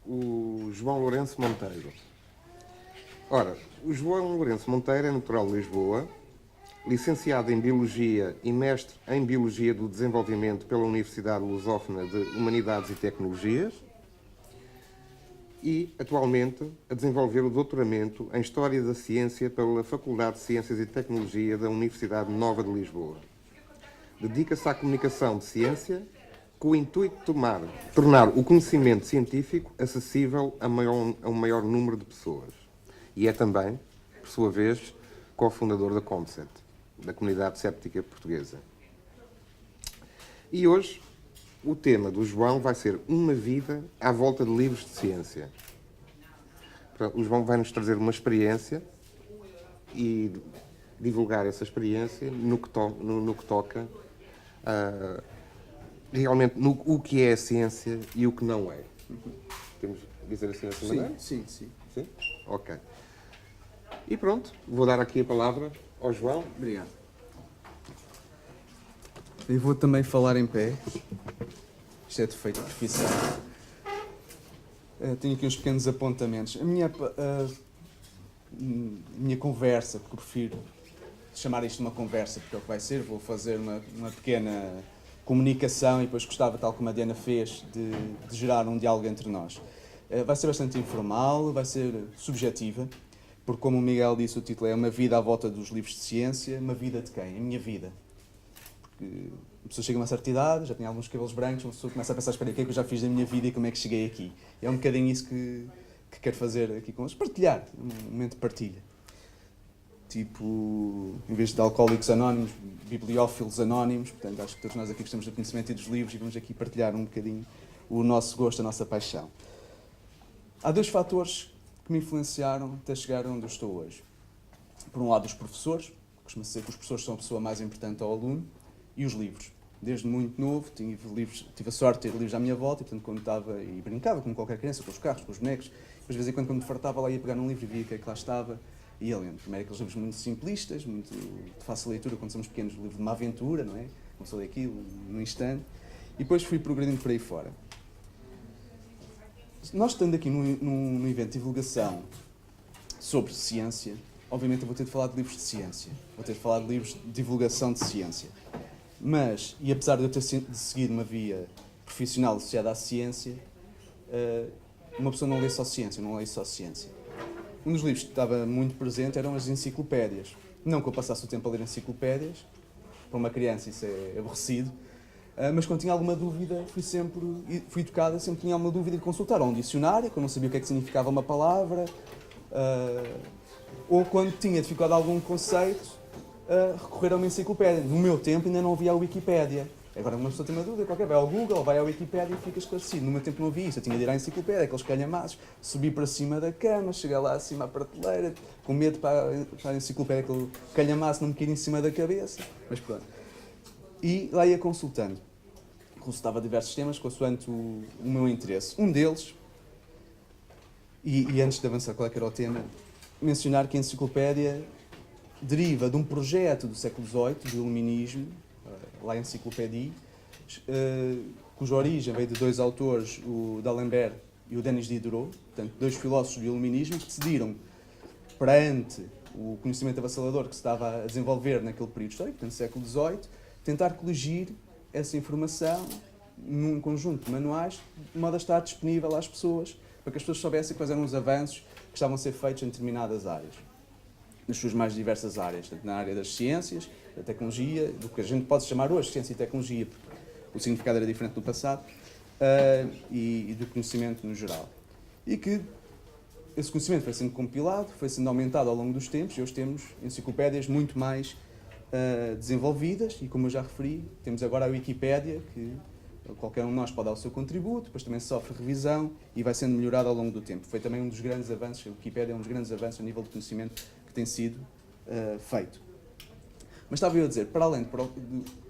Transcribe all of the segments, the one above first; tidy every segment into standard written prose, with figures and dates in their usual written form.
o João Lourenço Monteiro. Ora, o João Lourenço Monteiro é natural de Lisboa, licenciado em Biologia e mestre em Biologia do Desenvolvimento pela Universidade Lusófona de Humanidades e Tecnologias e, atualmente, a desenvolver o doutoramento em História da Ciência pela Faculdade de Ciências e Tecnologia da Universidade Nova de Lisboa. Dedica-se à comunicação de ciência com o intuito de tornar o conhecimento científico acessível a um maior número de pessoas. E é também, por sua vez, cofundador da COMCET, da Comunidade Séptica Portuguesa. E hoje, o tema do João vai ser uma vida à volta de livros de ciência. O João vai nos trazer uma experiência e divulgar essa experiência no que toca realmente o que é a ciência e o que não é. Temos de dizer assim dessa maneira? Sim. Sim? Ok. E pronto, vou dar aqui a palavra ao João. Obrigado. Eu vou também falar em pé. Isto é defeito de profissão. Tenho aqui uns pequenos apontamentos. A minha conversa, porque eu prefiro chamar isto de uma conversa, porque é o que vai ser, vou fazer uma pequena comunicação e depois gostava, tal como a Diana fez, de gerar um diálogo entre nós. Vai ser bastante informal, vai ser subjetiva, porque como o Miguel disse, o título é Uma Vida à Volta dos Livros de Ciência. Uma vida de quem? A minha vida. Porque a pessoa chega a uma certa idade, já tem alguns cabelos brancos, uma pessoa começa a pensar, espera, o que é que eu já fiz da minha vida e como é que cheguei aqui? E é um bocadinho isso que quero fazer aqui com eles, partilhar, um momento de partilha. Tipo, em vez de alcoólicos anónimos, bibliófilos anónimos, portanto, acho que todos nós aqui gostamos do conhecimento e dos livros e vamos aqui partilhar um bocadinho o nosso gosto, a nossa paixão. Há dois fatores que me influenciaram até chegar onde eu estou hoje. Por um lado, os professores, costuma-se dizer que os professores são a pessoa mais importante ao aluno, e os livros. Desde muito novo, tive a sorte de ter livros à minha volta, e portanto, quando estava e brincava, como qualquer criança, com os carros, com os bonecos, depois, de vez em quando me fartava, lá ia pegar num livro e via o que é que lá estava, e ia lendo. Primeiro aqueles livros muito simplistas, muito de fácil leitura, quando somos pequenos, o livro de uma aventura, não é? Começou aquilo, num instante, e depois fui progredindo por aí fora. Nós estando aqui num evento de divulgação sobre ciência, obviamente eu vou ter de falar de livros de ciência, vou ter de falar de livros de divulgação de ciência. Mas, e apesar de eu ter seguido uma via profissional associada à ciência, uma pessoa não lê só ciência, não lê só ciência. Um dos livros que estava muito presente eram as enciclopédias. Não que eu passasse o tempo a ler enciclopédias, para uma criança isso é aborrecido, mas quando tinha alguma dúvida, fui educada, sempre tinha alguma dúvida de consultar ou um dicionário, quando não sabia o que é que significava uma palavra, ou quando tinha dificuldade em algum conceito, recorrer a uma enciclopédia. No meu tempo ainda não havia a Wikipédia. Agora uma pessoa tem uma dúvida qualquer, vai ao Google, vai à Wikipédia e fica esclarecido. No meu tempo não havia isso, eu tinha de ir à enciclopédia, aqueles calhamaços, subir para cima da cama, chegar lá acima à prateleira, com medo para a enciclopédia, aquele calhamaço não me cair em cima da cabeça. Mas pronto. E lá ia consultando. Consultava diversos temas, consoante o meu interesse. Um deles, e antes de avançar qual é que era o tema, mencionar que a enciclopédia deriva de um projeto do século XVIII, do Iluminismo, lá em Enciclopédia, cuja origem veio de dois autores, o d'Alembert e o Denis Diderot, portanto, dois filósofos do Iluminismo, que decidiram, perante o conhecimento avassalador que se estava a desenvolver naquele período histórico, portanto, século XVIII, tentar coligir essa informação num conjunto de manuais, de modo a estar disponível às pessoas, para que as pessoas soubessem quais eram os avanços que estavam a ser feitos em determinadas áreas, nas suas mais diversas áreas, tanto na área das ciências, da tecnologia, do que a gente pode chamar hoje ciência e tecnologia, porque o significado era diferente do passado, e do conhecimento no geral. E que esse conhecimento foi sendo compilado, foi sendo aumentado ao longo dos tempos, e hoje temos enciclopédias muito mais desenvolvidas, e como eu já referi, temos agora a Wikipédia, que qualquer um de nós pode dar o seu contributo, depois também sofre revisão e vai sendo melhorado ao longo do tempo. Foi também um dos grandes avanços, a Wikipédia é um dos grandes avanços a nível de conhecimento que tem sido feito. Mas estava eu a dizer, para além de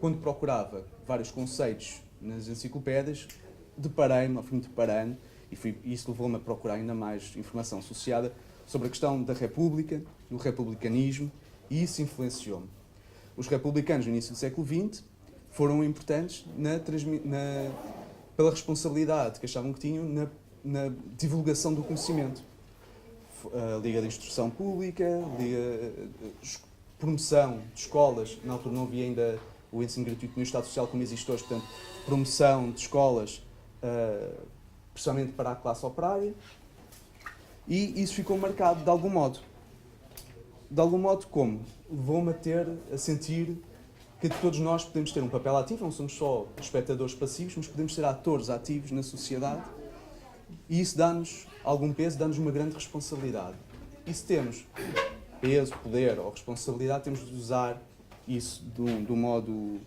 quando procurava vários conceitos nas enciclopédias, deparei-me, ao fim de deparando, e isso levou-me a procurar ainda mais informação associada sobre a questão da República, do republicanismo, e isso influenciou-me. Os republicanos, no início do século XX, foram importantes pela responsabilidade que achavam que tinham na divulgação do conhecimento. A Liga de Instrução Pública, promoção de escolas, na altura não havia ainda o ensino gratuito no Estado Social como existe hoje, portanto, promoção de escolas, principalmente para a classe operária, e isso ficou marcado de algum modo. De algum modo como? Levou-me a sentir que todos nós podemos ter um papel ativo, não somos só espectadores passivos, mas podemos ser atores ativos na sociedade, e isso dá-nos algum peso, dá-nos uma grande responsabilidade. E se temos peso, poder ou responsabilidade, temos de usar isso do modo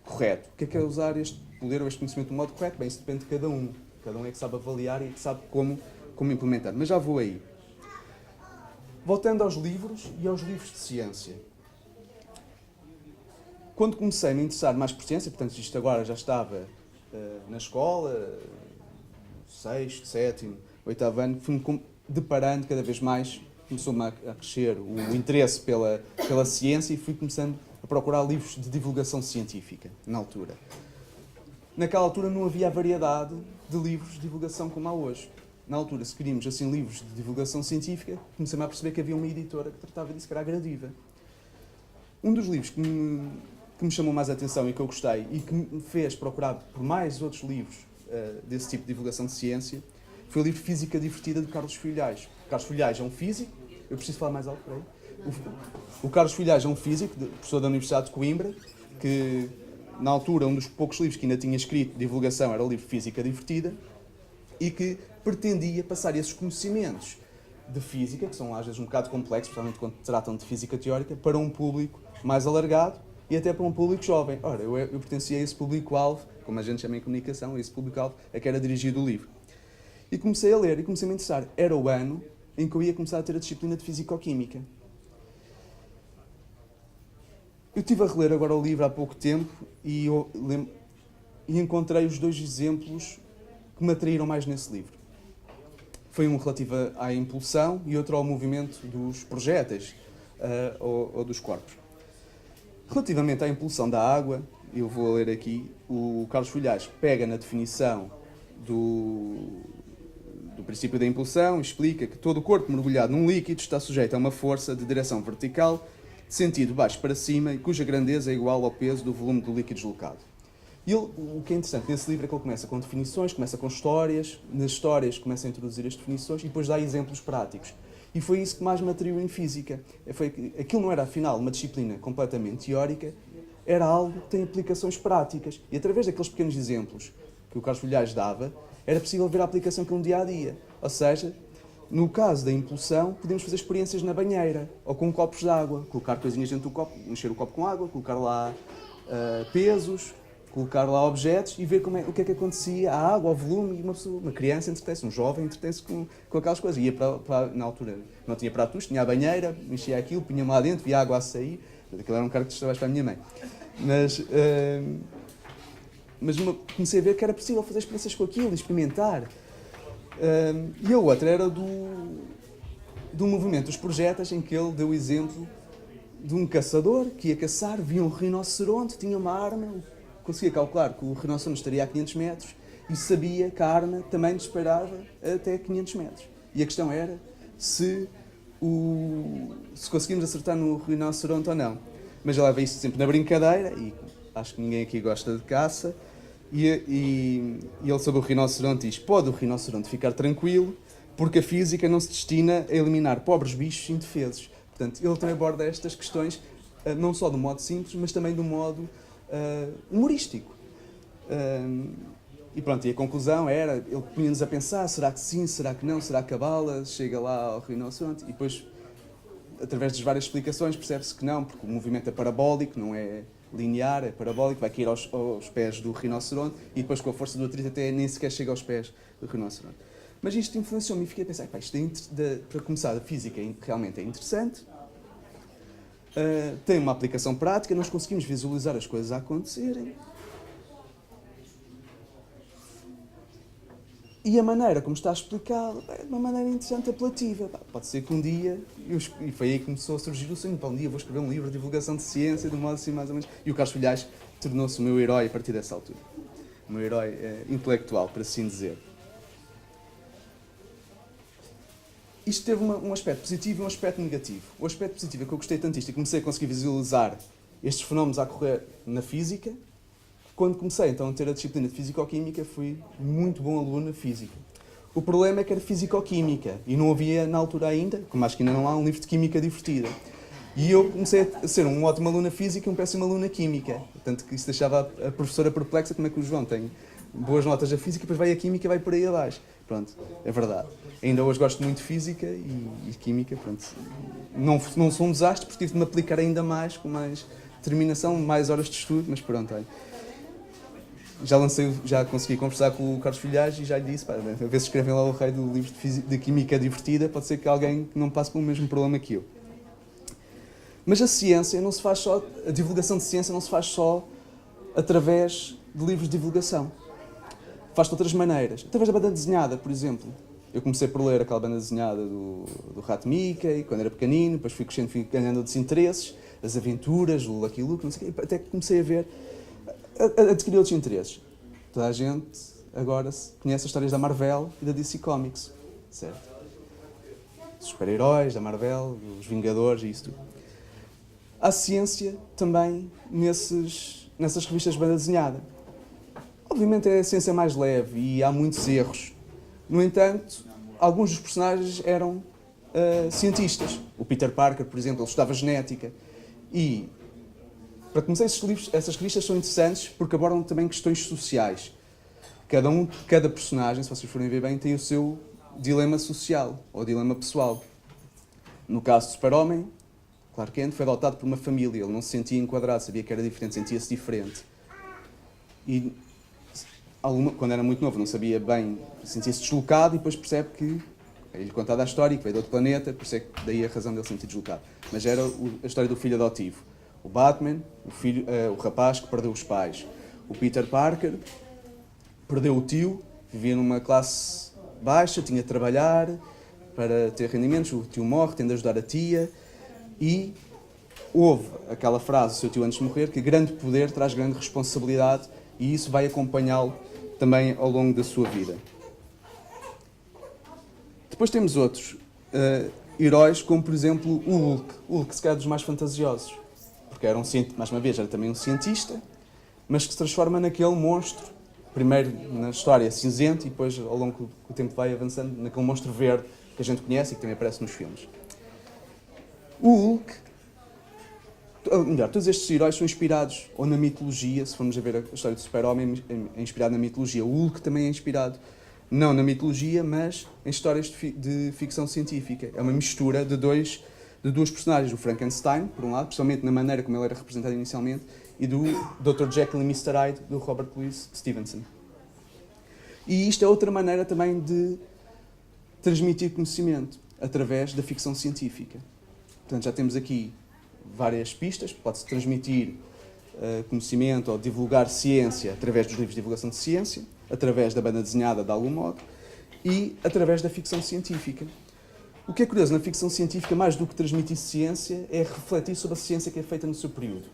correto. O que é usar este poder ou este conhecimento do modo correto? Bem, isso depende de cada um. Cada um é que sabe avaliar e que sabe como implementar. Mas já vou aí. Voltando aos livros e aos livros de ciência. Quando comecei a me interessar mais por ciência, portanto isto agora já estava na escola, 6º, 7º, 8º ano, fui-me deparando cada vez mais, começou-me a crescer o interesse pela ciência e fui começando a procurar livros de divulgação científica, na altura. Naquela altura não havia a variedade de livros de divulgação como há hoje. Na altura, se queríamos assim livros de divulgação científica, comecei-me a perceber que havia uma editora que tratava disso, que era a Gradiva. Um dos livros que me chamou mais a atenção e que eu gostei e que me fez procurar por mais outros livros desse tipo de divulgação de ciência foi o livro Física Divertida de Carlos Filhais. Carlos Filhais é um físico, eu preciso falar mais alto para aí. O Carlos Filhais é um físico, professor da Universidade de Coimbra, que na altura um dos poucos livros que ainda tinha escrito de divulgação era o livro Física Divertida e que pretendia passar esses conhecimentos de física, que são às vezes um bocado complexos, especialmente quando tratam de física teórica, para um público mais alargado e até para um público jovem. Ora, eu pertencia a esse público-alvo, como a gente chama em comunicação, a esse público-alvo a que era dirigido o livro. E comecei a ler e comecei a me interessar. Era o ano em que eu ia começar a ter a disciplina de Físico-Química. Eu estive a reler agora o livro há pouco tempo e encontrei os dois exemplos que me atraíram mais nesse livro. Foi um relativo à impulsão e outro ao movimento dos projéteis ou dos corpos. Relativamente à impulsão da água, eu vou ler aqui, o Carlos Filhais pega na definição do princípio da impulsão, explica que todo o corpo mergulhado num líquido está sujeito a uma força de direção vertical, de sentido baixo para cima, e cuja grandeza é igual ao peso do volume do líquido deslocado. E o que é interessante nesse livro é que ele começa com definições, começa com histórias, nas histórias começa a introduzir as definições e depois dá exemplos práticos. E foi isso que mais me atraiu em física. Aquilo não era, afinal, uma disciplina completamente teórica, era algo que tem aplicações práticas. E através daqueles pequenos exemplos que o Carlos Filhais dava, era possível ver a aplicação que um dia a dia. Ou seja, no caso da impulsão, podemos fazer experiências na banheira, ou com copos de água, colocar coisinhas dentro do copo, encher o copo com água, colocar lá pesos, colocar lá objetos e ver o que é que acontecia, a água, o volume, e uma criança entretém-se, um jovem entretém-se com aquelas coisas. Ia na altura não tinha pratos, tinha a banheira, enchia aquilo, punha-me lá dentro, via a água a sair. Aquilo era um cargo de trabalho para a minha mãe. Mas comecei a ver que era possível fazer experiências com aquilo, experimentar. E a outra era do movimento dos projéteis, em que ele deu o exemplo de um caçador que ia caçar, via um rinoceronte, tinha uma arma, conseguia calcular que o rinoceronte estaria a 500 metros e sabia que a arma também disparava até 500 metros. E a questão era se conseguimos acertar no rinoceronte ou não. Mas ele leva isso sempre na brincadeira, e acho que ninguém aqui gosta de caça, e ele sobre o rinoceronte diz: pode o rinoceronte ficar tranquilo, porque a física não se destina a eliminar pobres bichos indefesos. Portanto, ele também aborda estas questões, não só do modo simples, mas também do modo humorístico. E pronto, e a conclusão era, ele punha-nos a pensar, será que sim, será que não, será que a bala chega lá ao rinoceronte? E depois, através das várias explicações, percebe-se que não, porque o movimento é parabólico, não é linear, é parabólico, vai cair aos pés do rinoceronte e depois com a força do atrito até nem sequer chega aos pés do rinoceronte. Mas isto influenciou-me e fiquei a pensar, isto para começar, a física realmente é interessante, tem uma aplicação prática, nós conseguimos visualizar as coisas a acontecerem. E a maneira como está explicado é de uma maneira interessante, apelativa. Pode ser que um dia, e foi aí que começou a surgir o sonho, um dia vou escrever um livro de divulgação de ciência, de um modo assim mais ou menos. E o Carlos Filhais tornou-se o meu herói a partir dessa altura. O meu herói intelectual, por assim dizer. isto teve um aspecto positivo e um aspecto negativo. O aspecto positivo é que eu gostei tanto disto e comecei a conseguir visualizar estes fenómenos a ocorrer na física. Quando comecei então a ter a disciplina de Físico-Química, fui muito bom aluno na física. O problema é que era Físico-Química e não havia na altura ainda, como acho que ainda não há, um livro de Química divertida. E eu comecei a ser um ótimo aluno na física e um péssimo aluno na química. Tanto que isso deixava a professora perplexa, como é que o João tem boas notas na física, depois vai a química e vai por aí abaixo. Pronto, é verdade. Ainda hoje gosto muito de física e química, pronto. Não sou um desastre, porque tive de me aplicar ainda mais, com mais determinação, mais horas de estudo, mas pronto, olha. Já consegui conversar com o Carlos Filhais e já lhe disse, pá, a ver se escrevem lá o rei do livro de Química Divertida, pode ser que alguém que não passe pelo mesmo problema que eu. Mas a ciência não se faz só, a divulgação de ciência não se faz só através de livros de divulgação. Faz de outras maneiras. Através da banda desenhada, por exemplo. Eu comecei por ler aquela banda desenhada do Rato Mickey, quando era pequenino, depois fui crescendo, fui ganhando outros interesses, as aventuras, o Lucky Luke, não sei o quê, até que comecei a ver, adquirir outros interesses. Toda a gente agora conhece as histórias da Marvel e da DC Comics, certo? Os super-heróis da Marvel, os Vingadores e isso tudo. Há ciência também nessas revistas de banda desenhada. Obviamente é a ciência mais leve e há muitos erros. No entanto, alguns dos personagens eram cientistas. O Peter Parker, por exemplo, ele estudava genética. E, para começar, essas revistas são interessantes porque abordam também questões sociais. Cada personagem, se vocês forem ver bem, tem o seu dilema social ou dilema pessoal. No caso do Super-Homem, Clark Kent foi adotado por uma família, ele não se sentia enquadrado, sabia que era diferente, sentia-se diferente. E quando era muito novo não sabia bem, sentia-se deslocado e depois percebe que, é-lhe contada a história, que veio de outro planeta, por isso é que daí a razão dele se sentir deslocado. Mas era a história do filho adotivo. O Batman, o rapaz que perdeu os pais. O Peter Parker perdeu o tio, vivia numa classe baixa, tinha de trabalhar para ter rendimentos, o tio morre, tem de ajudar a tia. E houve aquela frase do seu tio antes de morrer, que grande poder traz grande responsabilidade, e isso vai acompanhá-lo também ao longo da sua vida. Depois temos outros heróis, como por exemplo o Hulk. O Hulk se calhar dos mais fantasiosos, porque era mais uma vez, era também um cientista, mas que se transforma naquele monstro, primeiro na história cinzento e depois ao longo do tempo vai avançando naquele monstro verde que a gente conhece e que também aparece nos filmes. O Hulk, todos estes heróis são inspirados ou na mitologia, se formos a ver a história do Super-Homem, é inspirado na mitologia. O Hulk também é inspirado, não na mitologia, mas em histórias de ficção científica. É uma mistura de duas personagens, o Frankenstein, por um lado, principalmente na maneira como ele era representado inicialmente, e do Dr. Jekyll e Mr. Hyde, do Robert Louis Stevenson. E isto é outra maneira também de transmitir conhecimento, através da ficção científica. Portanto, já temos aqui várias pistas, pode-se transmitir conhecimento ou divulgar ciência através dos livros de divulgação de ciência, através da banda desenhada de algum modo, e através da ficção científica. O que é curioso na ficção científica, mais do que transmitir ciência, é refletir sobre a ciência que é feita no seu período.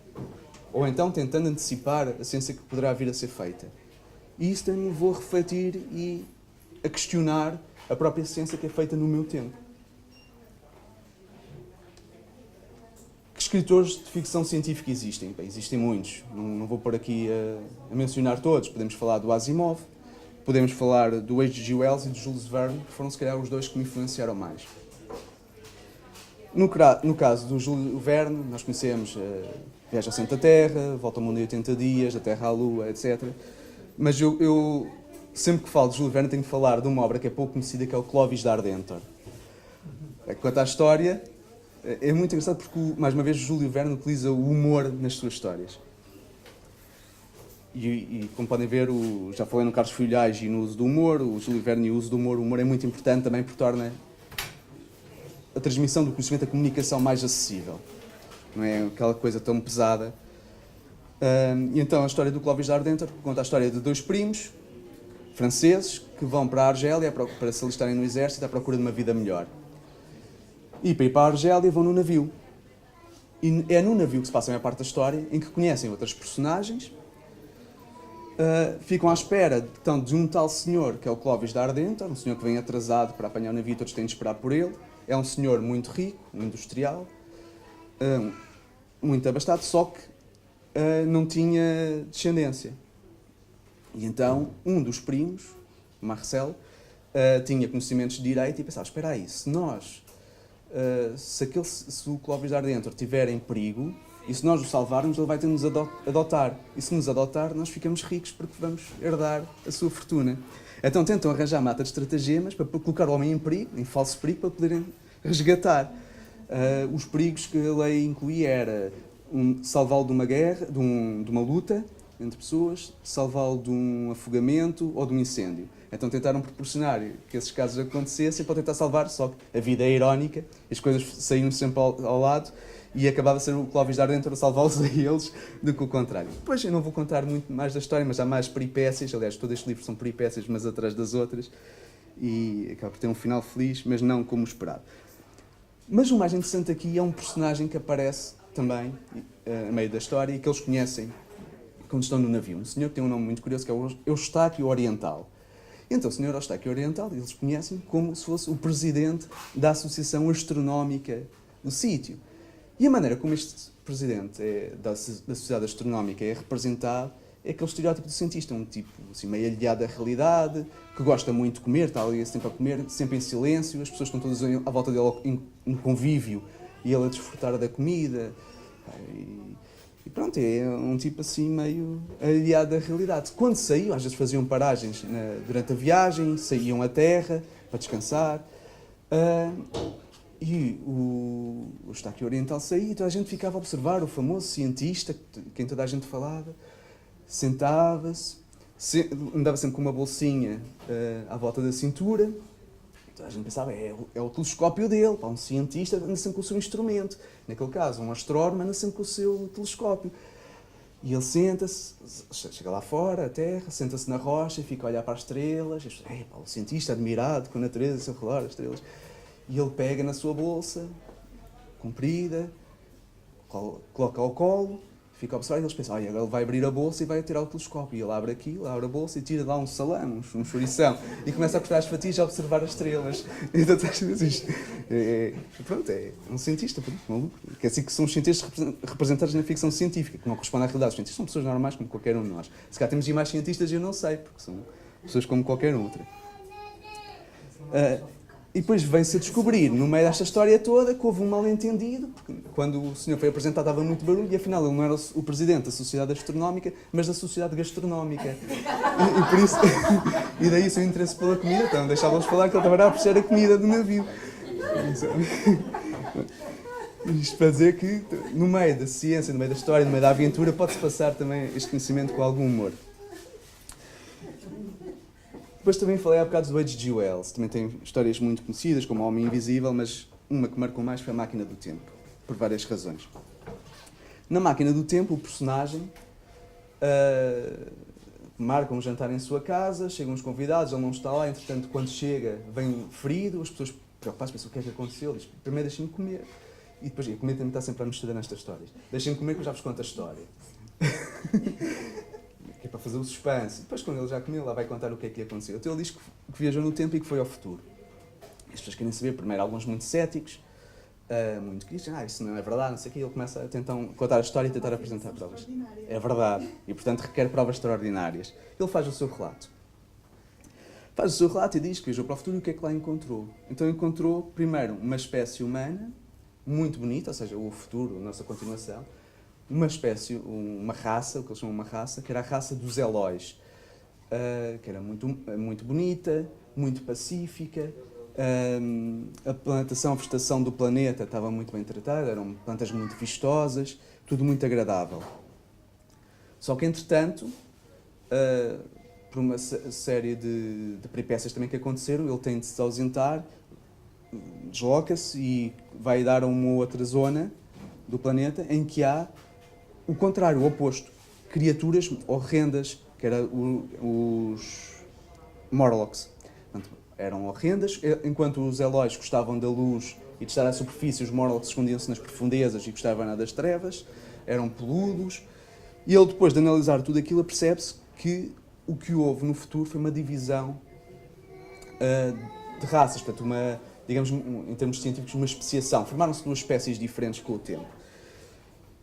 Ou então tentando antecipar a ciência que poderá vir a ser feita. E isso também me levou a refletir e a questionar a própria ciência que é feita no meu tempo. Que escritores de ficção científica existem? Bem, existem muitos. Não vou pôr aqui a mencionar todos. Podemos falar do Asimov, podemos falar do H.G. Wells e do Jules Verne, que foram se calhar os dois que me influenciaram mais. No caso do Jules Verne, nós conhecemos Viagem ao Centro da Terra, Volta ao Mundo em 80 Dias, Da Terra à Lua, etc. Mas eu sempre que falo de Jules Verne, tenho que falar de uma obra que é pouco conhecida, que é o Clovis da Ardentor. Quanto à história, é muito engraçado porque, mais uma vez, o Júlio Verne utiliza o humor nas suas histórias. E como podem ver, já falei no Carlos Filhais e no uso do humor, o Júlio Verne e o uso do humor. O humor é muito importante também porque torna a transmissão do conhecimento, a comunicação mais acessível. Não é aquela coisa tão pesada. E então a história do Clovis da Ardentor conta a história de dois primos franceses que vão para a Argélia para se alistarem no exército à procura de uma vida melhor. E para ir para a Argélia vão no navio. E é no navio que se passa a maior parte da história, em que conhecem outras personagens ficam à espera então, de um tal senhor, que é o Clóvis da Ardentor, um senhor que vem atrasado para apanhar o navio, todos têm de esperar por ele. É um senhor muito rico, um industrial, muito abastado, só que não tinha descendência. E então, um dos primos, Marcel, tinha conhecimentos de direito e pensava, espera aí, se o Clóvis da Ardentor estiver em perigo, e se nós o salvarmos, ele vai ter de nos adotar. E se nos adotar, nós ficamos ricos porque vamos herdar a sua fortuna. Então tentam arranjar mata de estratagemas para colocar o homem em perigo, em falso perigo, para poderem resgatar. Os perigos que a lei incluía era salvá-lo de uma guerra, de uma luta entre pessoas, salvá-lo de um afogamento ou de um incêndio. Então tentaram proporcionar que esses casos acontecessem para tentar salvar, só que a vida é irónica, as coisas saíam sempre ao lado e acabava a ser o Clóvis da Ardentor a salvá-los a eles do que o contrário. Depois eu não vou contar muito mais da história, mas há mais peripécias, aliás, todo este livro são peripécias, mas atrás das outras, e acaba por ter um final feliz, mas não como esperado. Mas o mais interessante aqui é um personagem que aparece também a meio da história e que eles conhecem quando estão no navio. Um senhor que tem um nome muito curioso, que é o Eustáquio Oriental. Então, o senhor Eustáquio Oriental, eles conhecem como se fosse o presidente da Associação Astronómica do sítio. E a maneira como este presidente da Sociedade Astronómica é representado é aquele estereótipo do cientista, um tipo assim, meio aliado à realidade, que gosta muito de comer, está ali sempre a comer, sempre em silêncio, as pessoas estão todas à volta dele em convívio e ele a desfrutar da comida. E pronto, é um tipo assim meio aliado à realidade. Quando saíam, às vezes faziam paragens durante a viagem, saíam à terra para descansar. E o Eustáquio Oriental saía e toda a gente ficava a observar o famoso cientista, quem toda a gente falava, sentava-se, andava sempre com uma bolsinha à volta da cintura. Toda a gente pensava, é o telescópio dele, um cientista anda sempre com o seu instrumento. Naquele caso, um astrónomo anda sempre com o seu telescópio. E ele senta-se, chega lá fora, a terra, senta-se na rocha e fica a olhar para as estrelas. E as pessoas, o cientista admirado com a natureza, o seu relógio, as estrelas. E ele pega na sua bolsa, comprida, coloca ao colo, fica a observar e eles pensam, agora ele vai abrir a bolsa e vai tirar o telescópio. E ele abre aquilo, abre a bolsa e tira lá um salame, um chourição. E começa a cortar as fatias e a observar as estrelas. Então, pronto, é um cientista, maluco. Que é assim que são os cientistas representados na ficção científica, que não correspondem à realidade. Os cientistas são pessoas normais como qualquer um de nós. Se cá temos mais cientistas, eu não sei, porque são pessoas como qualquer outra. E depois vem-se a descobrir, no meio desta história toda, que houve um mal-entendido, porque quando o senhor foi apresentado estava muito barulho e afinal ele não era o presidente da Sociedade Astronómica, mas da Sociedade Gastronómica. E por isso, e daí o seu interesse pela comida, então deixava-los falar que ele estava a apreciar a comida do navio. Isto para dizer que no meio da ciência, no meio da história, no meio da aventura, pode-se passar também este conhecimento com algum humor. Depois também falei há bocado do H.G. Wells. Também tem histórias muito conhecidas, como O Homem Invisível, mas uma que marcou mais foi A Máquina do Tempo, por várias razões. Na Máquina do Tempo, o personagem marca um jantar em sua casa, chegam os convidados, ele não está lá, entretanto, quando chega, vem ferido, as pessoas preocupadas pensam o que é que aconteceu, ele diz, primeiro deixem-me comer. E depois, a comida também está sempre a misturar nestas histórias. Deixem-me comer que eu já vos conto a história. Que é para fazer o suspense. Depois, quando ele já comeu, lá vai contar o que é que lhe aconteceu. Então ele diz que viajou no tempo e que foi ao futuro. As pessoas querem saber, primeiro, alguns muito céticos, muito que dizem, isso não é verdade, não sei o quê. Ele começa a tentar contar a história e tentar apresentar provas. É verdade. E, portanto, requer provas extraordinárias. Ele faz o seu relato. Faz o seu relato e diz que viajou para o futuro e o que é que lá encontrou. Então encontrou, primeiro, uma espécie humana, muito bonita, ou seja, o futuro, a nossa continuação, uma espécie, uma raça, o que eles chamam de uma raça, que era a raça dos Elóis, que era muito bonita, muito pacífica, a plantação, a vegetação do planeta estava muito bem tratada, eram plantas muito vistosas, tudo muito agradável. Só que, entretanto, por uma série de peripécias também que aconteceram, ele tem de se ausentar, desloca-se e vai dar a uma outra zona do planeta em que há o contrário, o oposto. Criaturas horrendas, que eram os Morlocks. Portanto, eram horrendas, enquanto os Elóis gostavam da luz e de estar à superfície, os Morlocks escondiam-se nas profundezas e gostavam das trevas, eram peludos. E ele, depois de analisar tudo aquilo, percebe-se que o que houve no futuro foi uma divisão de raças, portanto, digamos, em termos científicos, uma especiação. Formaram-se duas espécies diferentes com o tempo.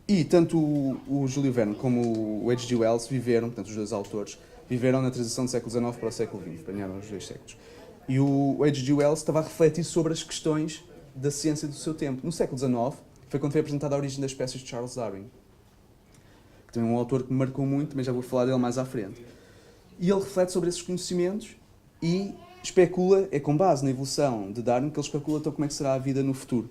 E tanto o Júlio Verne como o H.G. Wells viveram, portanto, os dois autores, viveram na transição do século XIX para o século XX, apanharam os dois séculos. E o H.G. Wells estava a refletir sobre as questões da ciência do seu tempo. No século XIX, foi quando foi apresentada a origem das espécies de Charles Darwin. Também um autor que me marcou muito, mas já vou falar dele mais à frente. E ele reflete sobre esses conhecimentos e especula, é com base na evolução de Darwin, que ele especula então como é que será a vida no futuro.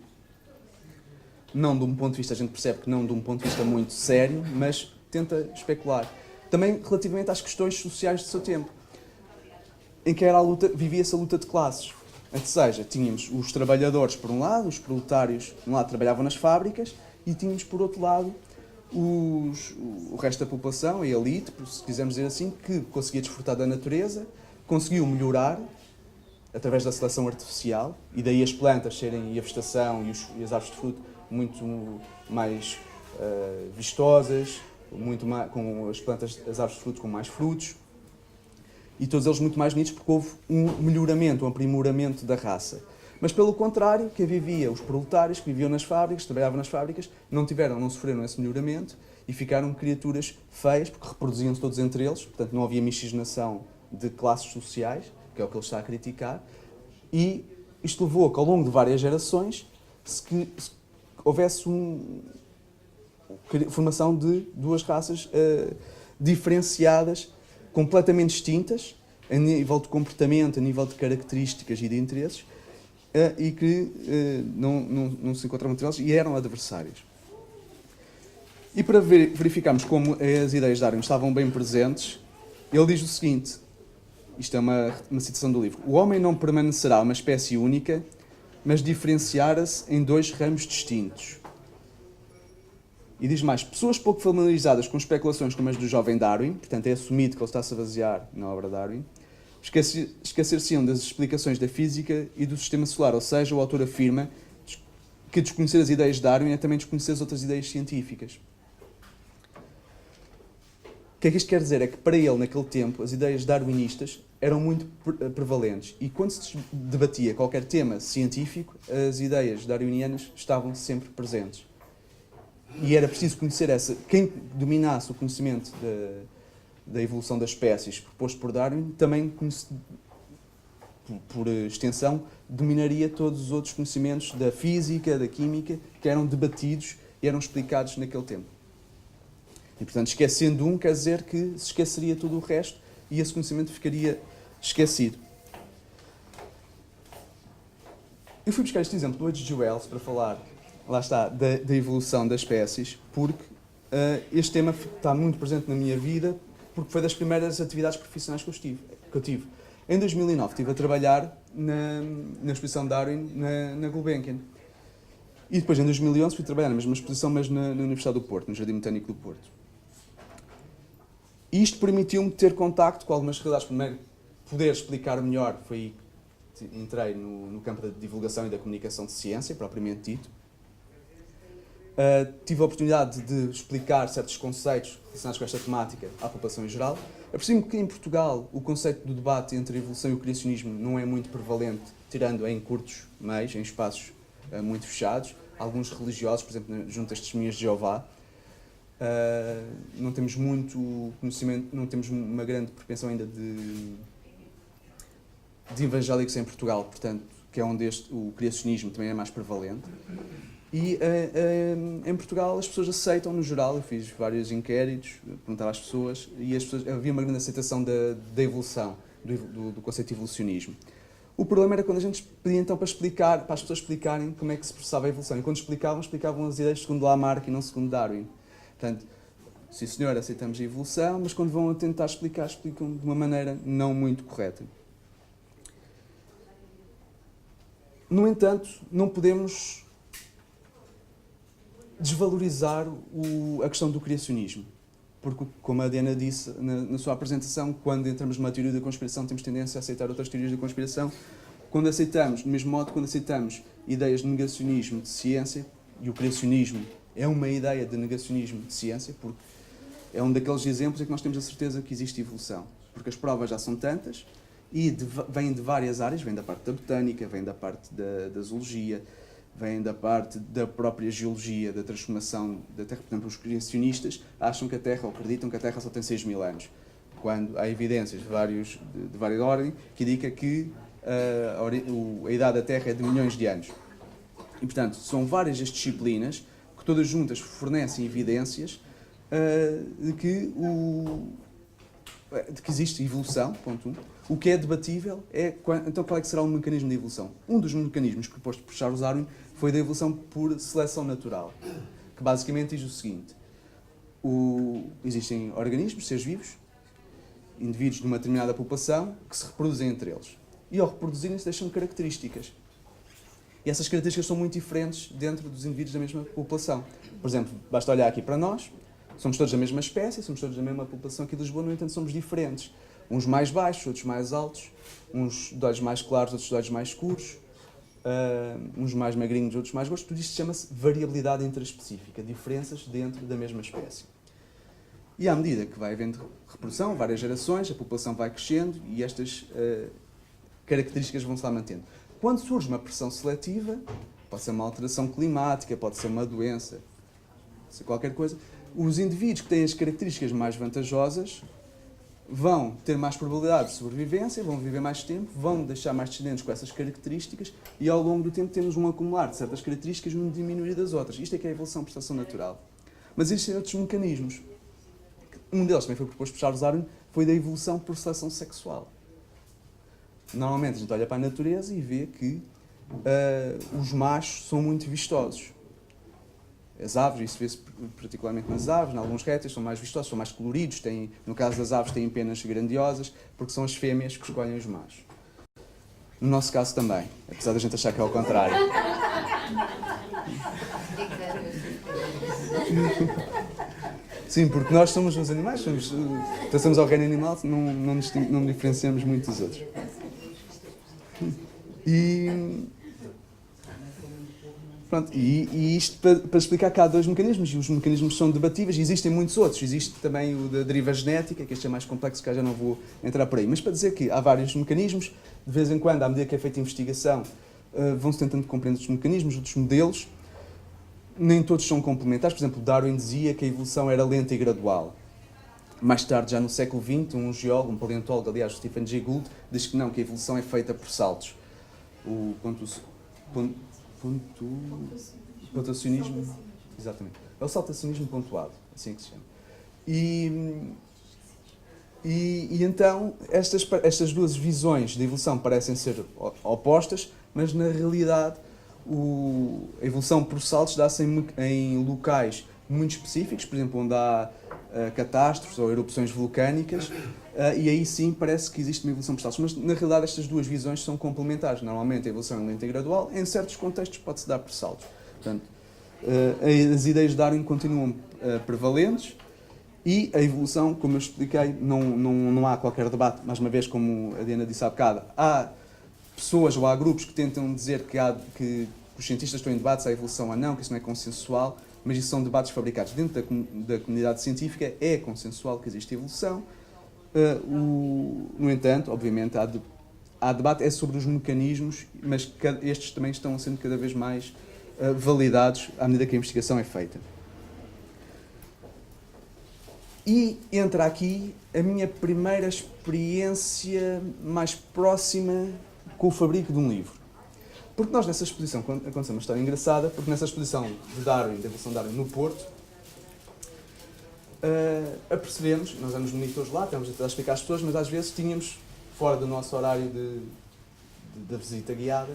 Não de um ponto de vista, a gente percebe que não de um ponto de vista muito sério, mas tenta especular. Também relativamente às questões sociais do seu tempo, em que era a luta, vivia-se a luta de classes. Ou seja, tínhamos os trabalhadores por um lado, os proletários por um lado trabalhavam nas fábricas, e tínhamos por outro lado o resto da população, a elite, se quisermos dizer assim, que conseguia desfrutar da natureza, conseguiu melhorar através da seleção artificial, e daí as plantas serem, e a vegetação e as árvores de fruto muito mais vistosas, com as plantas, as árvores de fruto com mais frutos, e todos eles muito mais bonitos, porque houve um melhoramento, um aprimoramento da raça. Mas pelo contrário, quem vivia, os proletários que viviam nas fábricas, trabalhavam nas fábricas, não sofreram esse melhoramento e ficaram criaturas feias, porque reproduziam-se todos entre eles, portanto não havia miscigenação de classes sociais, que é o que ele está a criticar, e isto levou a que ao longo de várias gerações houvesse formação de duas raças diferenciadas, completamente distintas, a nível de comportamento, a nível de características e de interesses, e que não se encontravam entre eles e eram adversários. E para verificarmos como as ideias de Darwin estavam bem presentes, ele diz o seguinte, isto é uma citação do livro: o homem não permanecerá uma espécie única, mas diferenciará-se em dois ramos distintos. E diz mais: pessoas pouco familiarizadas com especulações como as do jovem Darwin, portanto é assumido que ele está-se a basear na obra de Darwin, esquecer-se-iam das explicações da física e do sistema solar, ou seja, o autor afirma que desconhecer as ideias de Darwin é também desconhecer as outras ideias científicas. O que é que isto quer dizer? É que para ele, naquele tempo, as ideias darwinistas eram muito prevalentes, e quando se debatia qualquer tema científico, as ideias darwinianas estavam sempre presentes. E era preciso conhecer quem dominasse o conhecimento da evolução das espécies proposto por Darwin, também, por extensão, dominaria todos os outros conhecimentos da física, da química, que eram debatidos e eram explicados naquele tempo. E, portanto, esquecendo um, quer dizer que se esqueceria tudo o resto e esse conhecimento ficaria esquecido. Eu fui buscar este exemplo do H.G. Wells para falar, lá está, da evolução das espécies, porque este tema está muito presente na minha vida, porque foi das primeiras atividades profissionais que eu tive. Em 2009 estive a trabalhar na exposição Darwin na Gulbenkian. E depois, em 2011, fui trabalhar na mesma exposição, mas na Universidade do Porto, no Jardim Botânico do Porto. E isto permitiu-me ter contacto com algumas realidades. Primeiro, poder explicar melhor, foi aí que entrei no campo da divulgação e da comunicação de ciência, propriamente dito. Tive a oportunidade de explicar certos conceitos relacionados com esta temática à população em geral. Apercebi-me que em Portugal o conceito do debate entre a evolução e o criacionismo não é muito prevalente, tirando em curtos meios, em espaços muito fechados. Alguns religiosos, por exemplo, junto às testemunhas de Jeová, não temos muito conhecimento, não temos uma grande propensão ainda de evangélicos em Portugal, portanto, que é onde o criacionismo também é mais prevalente. E em Portugal as pessoas aceitam, no geral, eu fiz vários inquéritos, perguntava às pessoas, e havia uma grande aceitação da evolução, do conceito de evolucionismo. O problema era quando a gente pedia então para as pessoas explicarem como é que se processava a evolução. E quando explicavam as ideias segundo Lamarck e não segundo Darwin. Portanto, sim senhor, aceitamos a evolução, mas quando vão a tentar explicar, explicam de uma maneira não muito correta. No entanto, não podemos desvalorizar a questão do criacionismo. Porque, como a Diana disse na sua apresentação, quando entramos numa teoria da conspiração, temos tendência a aceitar outras teorias da conspiração. Quando aceitamos, do mesmo modo, quando aceitamos ideias de negacionismo de ciência, e o criacionismo é uma ideia de negacionismo de ciência, porque é um daqueles exemplos em que nós temos a certeza que existe evolução, porque as provas já são tantas e vêm de várias áreas, vêm da parte da botânica, vêm da parte da zoologia, vêm da parte da própria geologia, da transformação da Terra. Por exemplo, os criacionistas acham que a Terra, ou acreditam que a Terra só tem 6 mil anos, quando há evidências de várias ordens que indicam que a idade da Terra é de milhões de anos. E, portanto, são várias as disciplinas que todas juntas fornecem evidências de que existe evolução, ponto 1. O que é debatível é, então, qual é que será o mecanismo de evolução? Um dos mecanismos proposto por Charles Darwin foi da evolução por seleção natural, que basicamente diz o seguinte: existem organismos, seres vivos, indivíduos de uma determinada população, que se reproduzem entre eles. E ao reproduzirem-se deixam características. E essas características são muito diferentes dentro dos indivíduos da mesma população. Por exemplo, basta olhar aqui para nós, somos todos da mesma espécie, somos todos da mesma população aqui de Lisboa, no entanto somos diferentes. Uns mais baixos, outros mais altos, uns de olhos mais claros, outros de olhos mais escuros, uns mais magrinhos, outros mais gordos. Tudo isto chama-se variabilidade interespecífica, diferenças dentro da mesma espécie. E à medida que vai havendo reprodução, várias gerações, a população vai crescendo e estas características vão-se lá mantendo. Quando surge uma pressão seletiva, pode ser uma alteração climática, pode ser uma doença, pode ser qualquer coisa, os indivíduos que têm as características mais vantajosas vão ter mais probabilidade de sobrevivência, vão viver mais tempo, vão deixar mais descendentes com essas características e ao longo do tempo temos um acumular de certas características e um diminuir das outras. Isto é que é a evolução por seleção natural. Mas existem outros mecanismos. Um deles também foi proposto por Charles Darwin, foi da evolução por seleção sexual. Normalmente a gente olha para a natureza e vê que os machos são muito vistosos. As aves, isso vê-se particularmente nas aves, em alguns répteis, são mais vistosos, são mais coloridos, no caso das aves têm penas grandiosas, porque são as fêmeas que escolhem os machos. No nosso caso também, apesar da gente achar que é ao contrário. Sim, porque nós somos uns animais, pertencemos ao reino animal, não diferenciamos muito dos outros. E isto para explicar que há dois mecanismos, e os mecanismos são debatíveis, e existem muitos outros. Existe também o da deriva genética, que este é mais complexo, que já não vou entrar por aí. Mas para dizer que há vários mecanismos, de vez em quando, à medida que é feita investigação, vão-se tentando compreender os mecanismos, outros modelos. Nem todos são complementares. Por exemplo, Darwin dizia que a evolução era lenta e gradual. Mais tarde, já no século XX, um geólogo, um paleontólogo, aliás, o Stephen Jay Gould, diz que não, que a evolução é feita por saltos. O pontuacionismo, exatamente. É o saltacionismo pontuado, assim que se chama. E então, estas duas visões de evolução parecem ser opostas, mas na realidade a evolução por saltos dá-se em locais muito específicos, por exemplo, onde há catástrofes ou erupções vulcânicas, e aí sim parece que existe uma evolução por saltos. Mas na realidade estas duas visões são complementares. Normalmente a evolução é lenta e gradual, em certos contextos pode-se dar por saltos. Portanto, as ideias de Darwin continuam prevalentes e a evolução, como eu expliquei, não há qualquer debate. Mais uma vez, como a Diana disse há bocado, há pessoas ou há grupos que tentam dizer que os cientistas estão em debate se há evolução ou não, que isso não é consensual, mas isso são debates fabricados. Dentro da comunidade científica é consensual que existe evolução. No entanto, obviamente, há debate sobre os mecanismos, mas estes também estão sendo cada vez mais validados à medida que a investigação é feita. E entra aqui a minha primeira experiência mais próxima com o fabrico de um livro. Porque nós nessa exposição, aconteceu uma história engraçada, porque nessa exposição de Darwin, da evolução de Darwin no Porto, apercebemos, nós éramos monitores lá, estávamos a tentar explicar às pessoas, mas às vezes tínhamos, fora do nosso horário da visita guiada,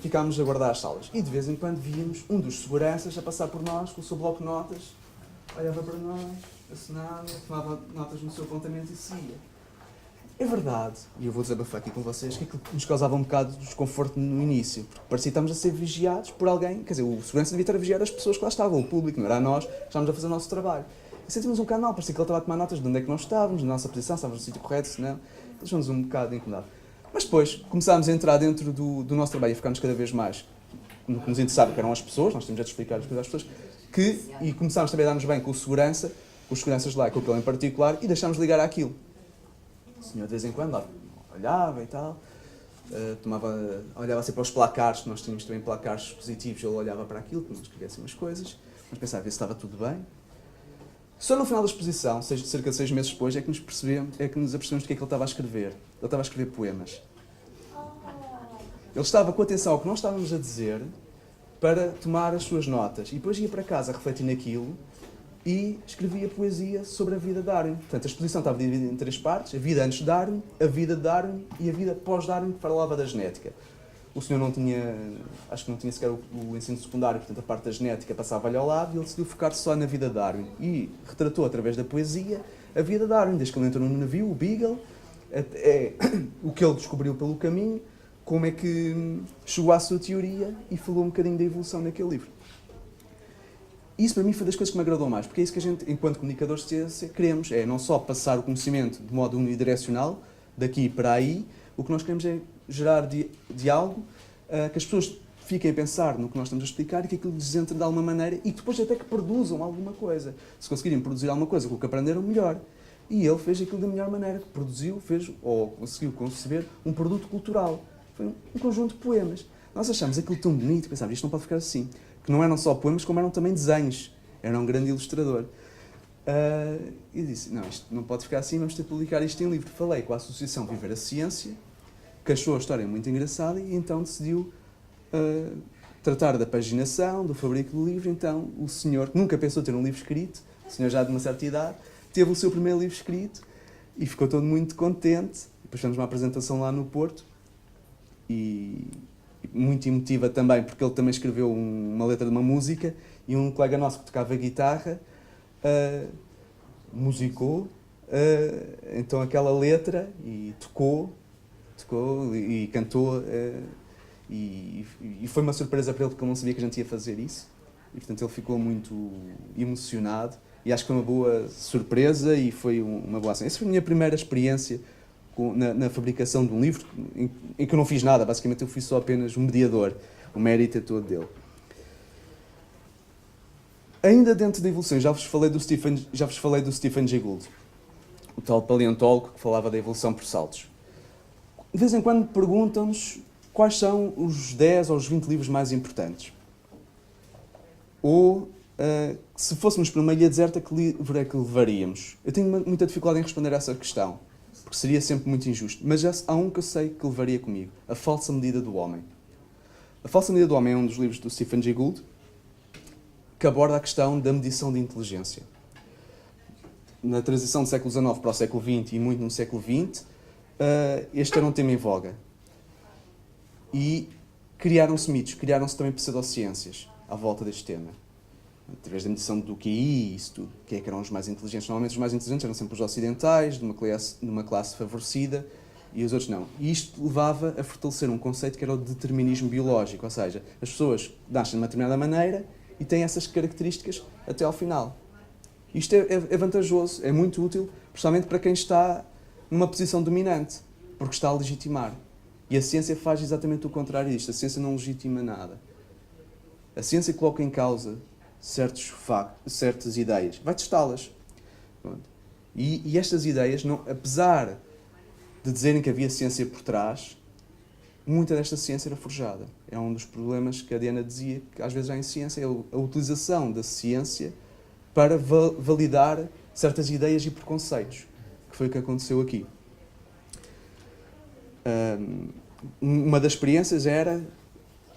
ficámos a guardar as salas. E de vez em quando víamos um dos seguranças a passar por nós com o seu bloco de notas, olhava para nós, assinava, tomava notas no seu apontamento e seguia. É verdade, e eu vou desabafar aqui com vocês, que aquilo nos causava um bocado de desconforto no início, porque parecia que estávamos a ser vigiados por alguém, quer dizer, o segurança devia estar a vigiar as pessoas que lá estavam, o público, não era a nós, estávamos a fazer o nosso trabalho. E sentimos um bocado mal, parecia que ele estava a tomar notas de onde é que nós estávamos, na nossa posição, estávamos no sítio correto, se não, deixou-nos um bocado incomodado. Mas depois começámos a entrar dentro do nosso trabalho e a ficarmos cada vez mais no que nos interessava, que eram as pessoas, nós temos já de explicar as coisas às pessoas, e começámos também a dar-nos bem com o segurança, com os seguranças lá, com aquele em particular, e deixámos de ligar àquilo. O senhor de vez em quando olhava e tal, olhava assim para os placares, que nós tínhamos também placares positivos, ele olhava para aquilo, que nós escrevessem umas coisas, mas pensava ver se estava tudo bem. Só no final da exposição, cerca de 6 meses depois, é que nos apercebemos do que é que ele estava a escrever. Ele estava a escrever poemas. Ele estava com atenção ao que nós estávamos a dizer para tomar as suas notas. E depois ia para casa a refletir naquilo e escrevia poesia sobre a vida de Darwin. Portanto, a exposição estava dividida em 3 partes. A vida antes de Darwin, a vida de Darwin e a vida pós-Darwin, que falava da genética. O senhor acho que não tinha sequer o ensino secundário, portanto a parte da genética passava-lhe ao lado e ele decidiu focar só na vida de Darwin. E retratou através da poesia a vida de Darwin, desde que ele entrou no navio, o Beagle, até o que ele descobriu pelo caminho, como é que chegou à sua teoria e falou um bocadinho da evolução naquele livro. Isso para mim foi das coisas que me agradou mais, porque é isso que a gente, enquanto comunicadores de ciência, queremos, é não só passar o conhecimento de modo unidirecional, daqui para aí, o que nós queremos é gerar diálogo, que as pessoas fiquem a pensar no que nós estamos a explicar e que aquilo lhes entre de alguma maneira e que depois até que produzam alguma coisa. Se conseguirem produzir alguma coisa com o que aprenderam, melhor. E ele fez aquilo da melhor maneira, que produziu, fez, ou conseguiu conceber um produto cultural. Foi um conjunto de poemas. Nós achamos aquilo tão bonito, pensávamos, isto não pode ficar assim. Que não eram só poemas, como eram também desenhos. Era um grande ilustrador. E disse, não, isto não pode ficar assim, vamos ter de publicar isto em livro. Falei com a Associação Viver a Ciência, que achou a história muito engraçada e então decidiu tratar da paginação, do fabrico do livro. Então o senhor, que nunca pensou ter um livro escrito, o senhor já de uma certa idade, teve o seu primeiro livro escrito e ficou todo muito contente. Depois fizemos uma apresentação lá no Porto e muito emotiva também, porque ele também escreveu uma letra de uma música e um colega nosso que tocava guitarra musicou então aquela letra e tocou e cantou e foi uma surpresa para ele porque ele não sabia que a gente ia fazer isso e portanto ele ficou muito emocionado e acho que foi uma boa surpresa e foi uma boa ação. Essa foi a minha primeira experiência na fabricação de um livro em que eu não fiz nada, basicamente eu fui só apenas um mediador, o mérito é todo dele. Ainda dentro da evolução, já vos falei do Stephen Jay Gould, o tal paleontólogo que falava da evolução por saltos. De vez em quando perguntam-nos quais são os 10 ou os 20 livros mais importantes. Ou, se fôssemos para uma ilha deserta, que livro é que levaríamos? Eu tenho muita dificuldade em responder a essa questão, porque seria sempre muito injusto. Mas já há um que eu sei que levaria comigo, A Falsa Medida do Homem. A Falsa Medida do Homem é um dos livros do Stephen Jay Gould, que aborda a questão da medição de inteligência. Na transição do século XIX para o século XX e muito no século XX, este era um tema em voga. E criaram-se mitos, criaram-se também pseudociências à volta deste tema. Através da medição do QI e isso tudo. Quem é que eram os mais inteligentes? Normalmente os mais inteligentes eram sempre os ocidentais, de uma classe favorecida, e os outros não. E isto levava a fortalecer um conceito que era o determinismo biológico, ou seja, as pessoas nascem de uma determinada maneira e têm essas características até ao final. Isto é vantajoso, é muito útil, principalmente para quem está numa posição dominante, porque está a legitimar. E a ciência faz exatamente o contrário disto. A ciência não legitima nada. A ciência coloca em causa certos factos, certas ideias, vai testá-las. E estas ideias, apesar de dizerem que havia ciência por trás, muita desta ciência era forjada. É um dos problemas que a Diana dizia, que às vezes há em ciência, é a utilização da ciência para validar certas ideias e preconceitos, que foi o que aconteceu aqui. Uma das experiências era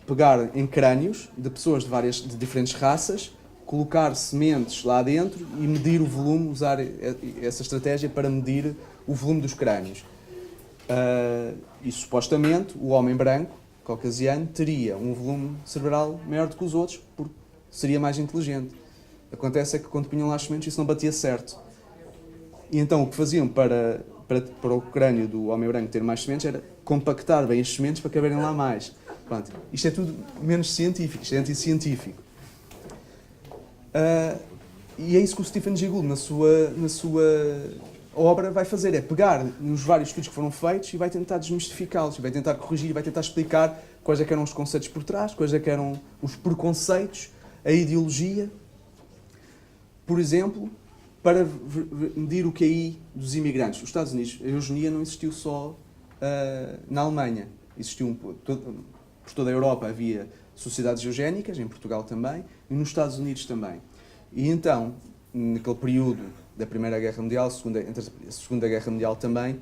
pegar em crânios de pessoas de diferentes raças, colocar sementes lá dentro e medir o volume, usar essa estratégia para medir o volume dos crânios. E supostamente o homem branco, caucasiano, teria um volume cerebral maior do que os outros, porque seria mais inteligente. Acontece é que quando punham lá as sementes isso não batia certo. E então o que faziam para o crânio do homem branco ter mais sementes era compactar bem as sementes para caberem lá mais. Pronto, isto é tudo menos científico, isto é anticientífico. E é isso que o Stephen Jay Gould, na sua obra, vai fazer, é pegar nos vários estudos que foram feitos e vai tentar desmistificá-los, e vai tentar corrigir, e vai tentar explicar quais é que eram os conceitos por trás, quais é que eram os preconceitos, a ideologia. Por exemplo, para medir o QI dos imigrantes. Os Estados Unidos, a eugenia não existiu só na Alemanha. Existiu por toda a Europa, havia sociedades eugénicas, em Portugal também, e nos Estados Unidos também. E então, naquele período da Primeira Guerra Mundial, entre a Segunda Guerra Mundial também,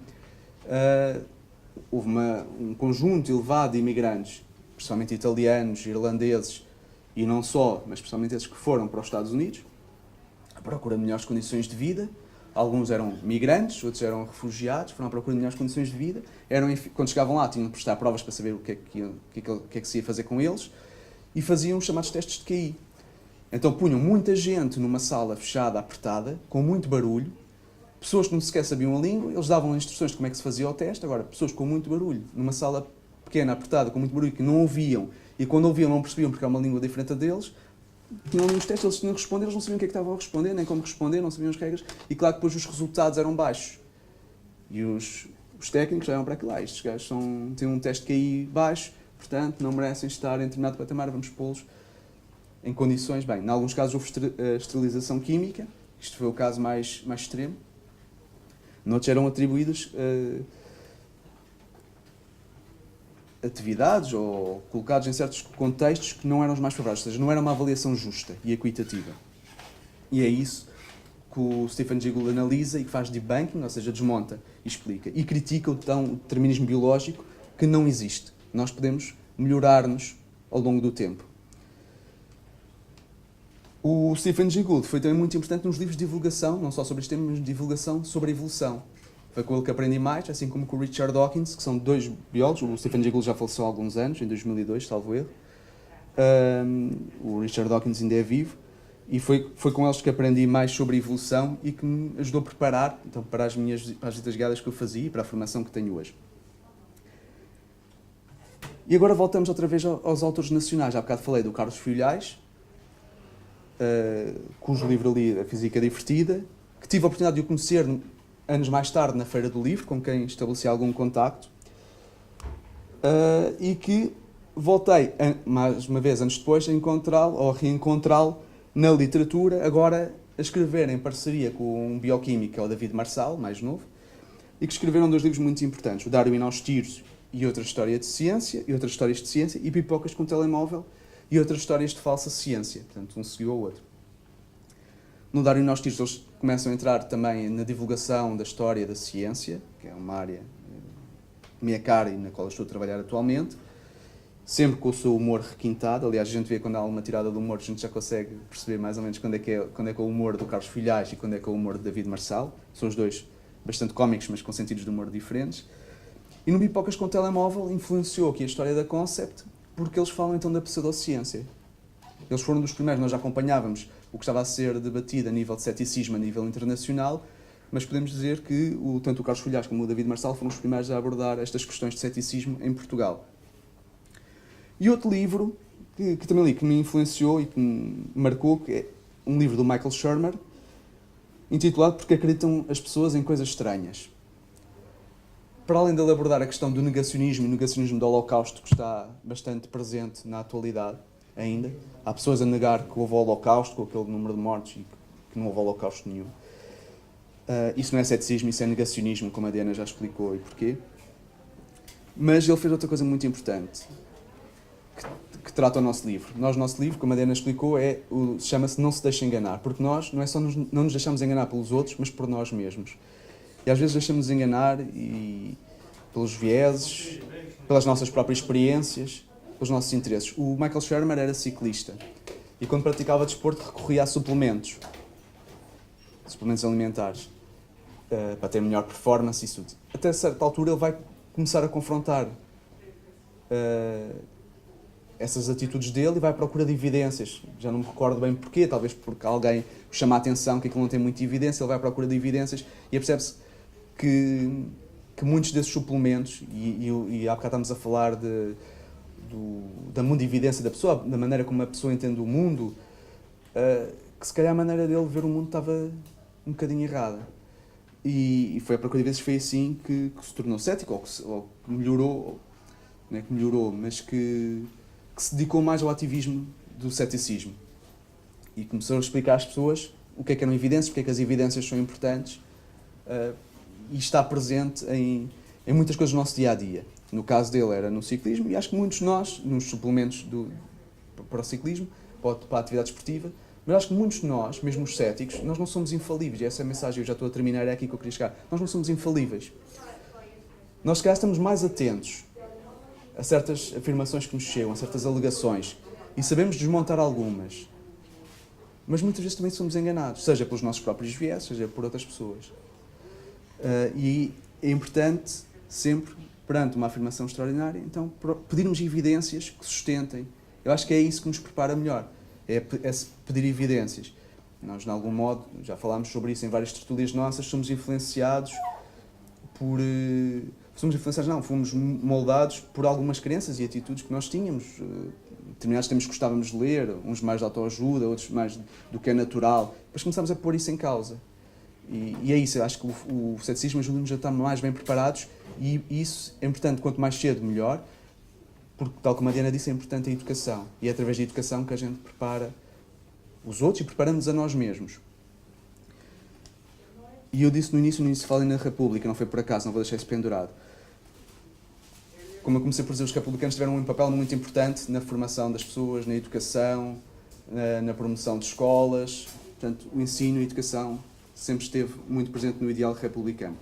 houve um conjunto elevado de imigrantes, principalmente italianos, irlandeses, e não só, mas principalmente esses que foram para os Estados Unidos, à procura de melhores condições de vida. Alguns eram migrantes, outros eram refugiados, foram à procura de melhores condições de vida. Quando chegavam lá, tinham de prestar provas para saber o que é que se ia fazer com eles, e faziam os chamados testes de QI. Então punham muita gente numa sala fechada, apertada, com muito barulho, pessoas que não sequer sabiam a língua, eles davam instruções de como é que se fazia o teste. Agora, pessoas com muito barulho, numa sala pequena, apertada, com muito barulho, que não ouviam, e quando ouviam não percebiam porque é uma língua diferente deles, tinham ali uns testes, eles tinham que responder, eles não sabiam o que é que estavam a responder, nem como responder, não sabiam as regras, e claro que depois os resultados eram baixos. E os técnicos olhavam para aquilo lá, estes gajos têm um teste de QI baixo, portanto não merecem estar em determinado patamar, vamos pô-los em condições, bem, em alguns casos houve esterilização química, isto foi o caso mais extremo, noutros eram atribuídos atividades ou colocados em certos contextos que não eram os mais favoráveis, ou seja, não era uma avaliação justa e equitativa. E é isso que o Stephen Jay Gould analisa e que faz debunking, ou seja, desmonta e explica. E critica o determinismo biológico que não existe. Nós podemos melhorar-nos ao longo do tempo. O Stephen Jay Gould foi também muito importante nos livros de divulgação, não só sobre este tema, mas de divulgação sobre a evolução. Foi com ele que aprendi mais, assim como com o Richard Dawkins, que são dois biólogos. O Stephen Jay Gould já faleceu há alguns anos, em 2002, salvo erro. O Richard Dawkins ainda é vivo. E foi com eles que aprendi mais sobre a evolução e que me ajudou a preparar, então, para as visitas guiadas que eu fazia e para a formação que tenho hoje. E agora voltamos outra vez aos autores nacionais. Há bocado falei do Carlos Filhais, cujo livro ali, A Física Divertida, que tive a oportunidade de o conhecer anos mais tarde na Feira do Livro, com quem estabeleci algum contacto, e que voltei, mais uma vez, anos depois, a encontrá-lo, ou a reencontrá-lo na literatura, agora a escrever em parceria com um bioquímico, que é o David Marçal, mais novo, e que escreveram dois livros muito importantes, o Darwin aos Tiros e Outras Histórias de Ciência, e Pipocas com Telemóvel, e Outras Histórias de Falsa Ciência. Portanto, um seguiu ao outro. No Darwin aos Tiros, eles começam a entrar também na divulgação da história da ciência, que é uma área minha cara e na qual eu estou a trabalhar atualmente, sempre com o seu humor requintado. Aliás, a gente vê quando há uma tirada de humor, a gente já consegue perceber mais ou menos quando é que é o humor do Carlos Filhais e quando é que é o humor do David Marçal. São os dois bastante cómicos, mas com sentidos de humor diferentes. E no Pipocas com Telemóvel influenciou aqui a história da Concept, porque eles falam então da pseudociência. Eles foram dos primeiros, nós já acompanhávamos o que estava a ser debatido a nível de ceticismo, a nível internacional, mas podemos dizer que tanto o Carlos Filhais como o David Marçal foram os primeiros a abordar estas questões de ceticismo em Portugal. E outro livro que também li, que me influenciou e que me marcou, que é um livro do Michael Shermer, intitulado Porque Acreditam as Pessoas em Coisas Estranhas. Para além de ele abordar a questão do negacionismo e o negacionismo do Holocausto, que está bastante presente na atualidade ainda, há pessoas a negar que houve o Holocausto, com aquele número de mortes, e que não houve Holocausto nenhum. Isso não é ceticismo, isso é negacionismo, como a Diana já explicou e porquê. Mas ele fez outra coisa muito importante, que trata o nosso livro. O nosso livro, como a Diana explicou, chama-se Não Se Deixe Enganar, porque nós não é só não nos deixamos enganar pelos outros, mas por nós mesmos. E às vezes deixamos-nos enganar pelos vieses, pelas nossas próprias experiências, pelos nossos interesses. O Michael Shermer era ciclista e quando praticava desporto recorria a suplementos alimentares, para ter melhor performance e tudo. Até certa altura ele vai começar a confrontar essas atitudes dele e vai à procura de evidências. Já não me recordo bem porquê, talvez porque alguém chama a atenção que aquilo não tem muita evidência, ele vai à procura de evidências e apercebe-se que muitos desses suplementos, e há bocado estamos a falar da mundividência da pessoa, da maneira como a pessoa entende o mundo, que se calhar a maneira dele ver o mundo estava um bocadinho errada. E foi a procura de evidências, foi assim que se tornou cético, ou que melhorou, não é que melhorou, mas que se dedicou mais ao ativismo do ceticismo. E começou a explicar às pessoas o que eram evidências, porque é que as evidências são importantes, e está presente em muitas coisas do nosso dia-a-dia. No caso dele era no ciclismo, e acho que muitos de nós, nos suplementos para o ciclismo, para a atividade esportiva, mas acho que muitos de nós, mesmo os céticos, nós não somos infalíveis, e essa é a mensagem, eu já estou a terminar, é aqui que eu queria chegar. Nós não somos infalíveis. Nós, se calhar, estamos mais atentos a certas afirmações que nos chegam, a certas alegações, e sabemos desmontar algumas, mas muitas vezes também somos enganados, seja pelos nossos próprios viés, seja por outras pessoas. E é importante, sempre, perante uma afirmação extraordinária, então, pedirmos evidências que sustentem. Eu acho que é isso que nos prepara melhor, é pedir evidências. Nós, de algum modo, já falámos sobre isso em várias tertúlias nossas, somos influenciados por... fomos moldados por algumas crenças e atitudes que nós tínhamos. Determinados temas que gostávamos de ler, uns mais de autoajuda, outros mais do que é natural. Depois começámos a pôr isso em causa. E é isso, eu acho que o ceticismo ajuda-nos a estar mais bem preparados, e isso é importante, quanto mais cedo, melhor, porque, tal como a Diana disse, é importante a educação. E é através da educação que a gente prepara os outros e preparamos a nós mesmos. E eu disse no início falei na República, não foi por acaso, não vou deixar isso pendurado. Como eu comecei por dizer, os republicanos tiveram um papel muito importante na formação das pessoas, na educação, na promoção de escolas. Portanto, o ensino e a educação sempre esteve muito presente no ideal republicano.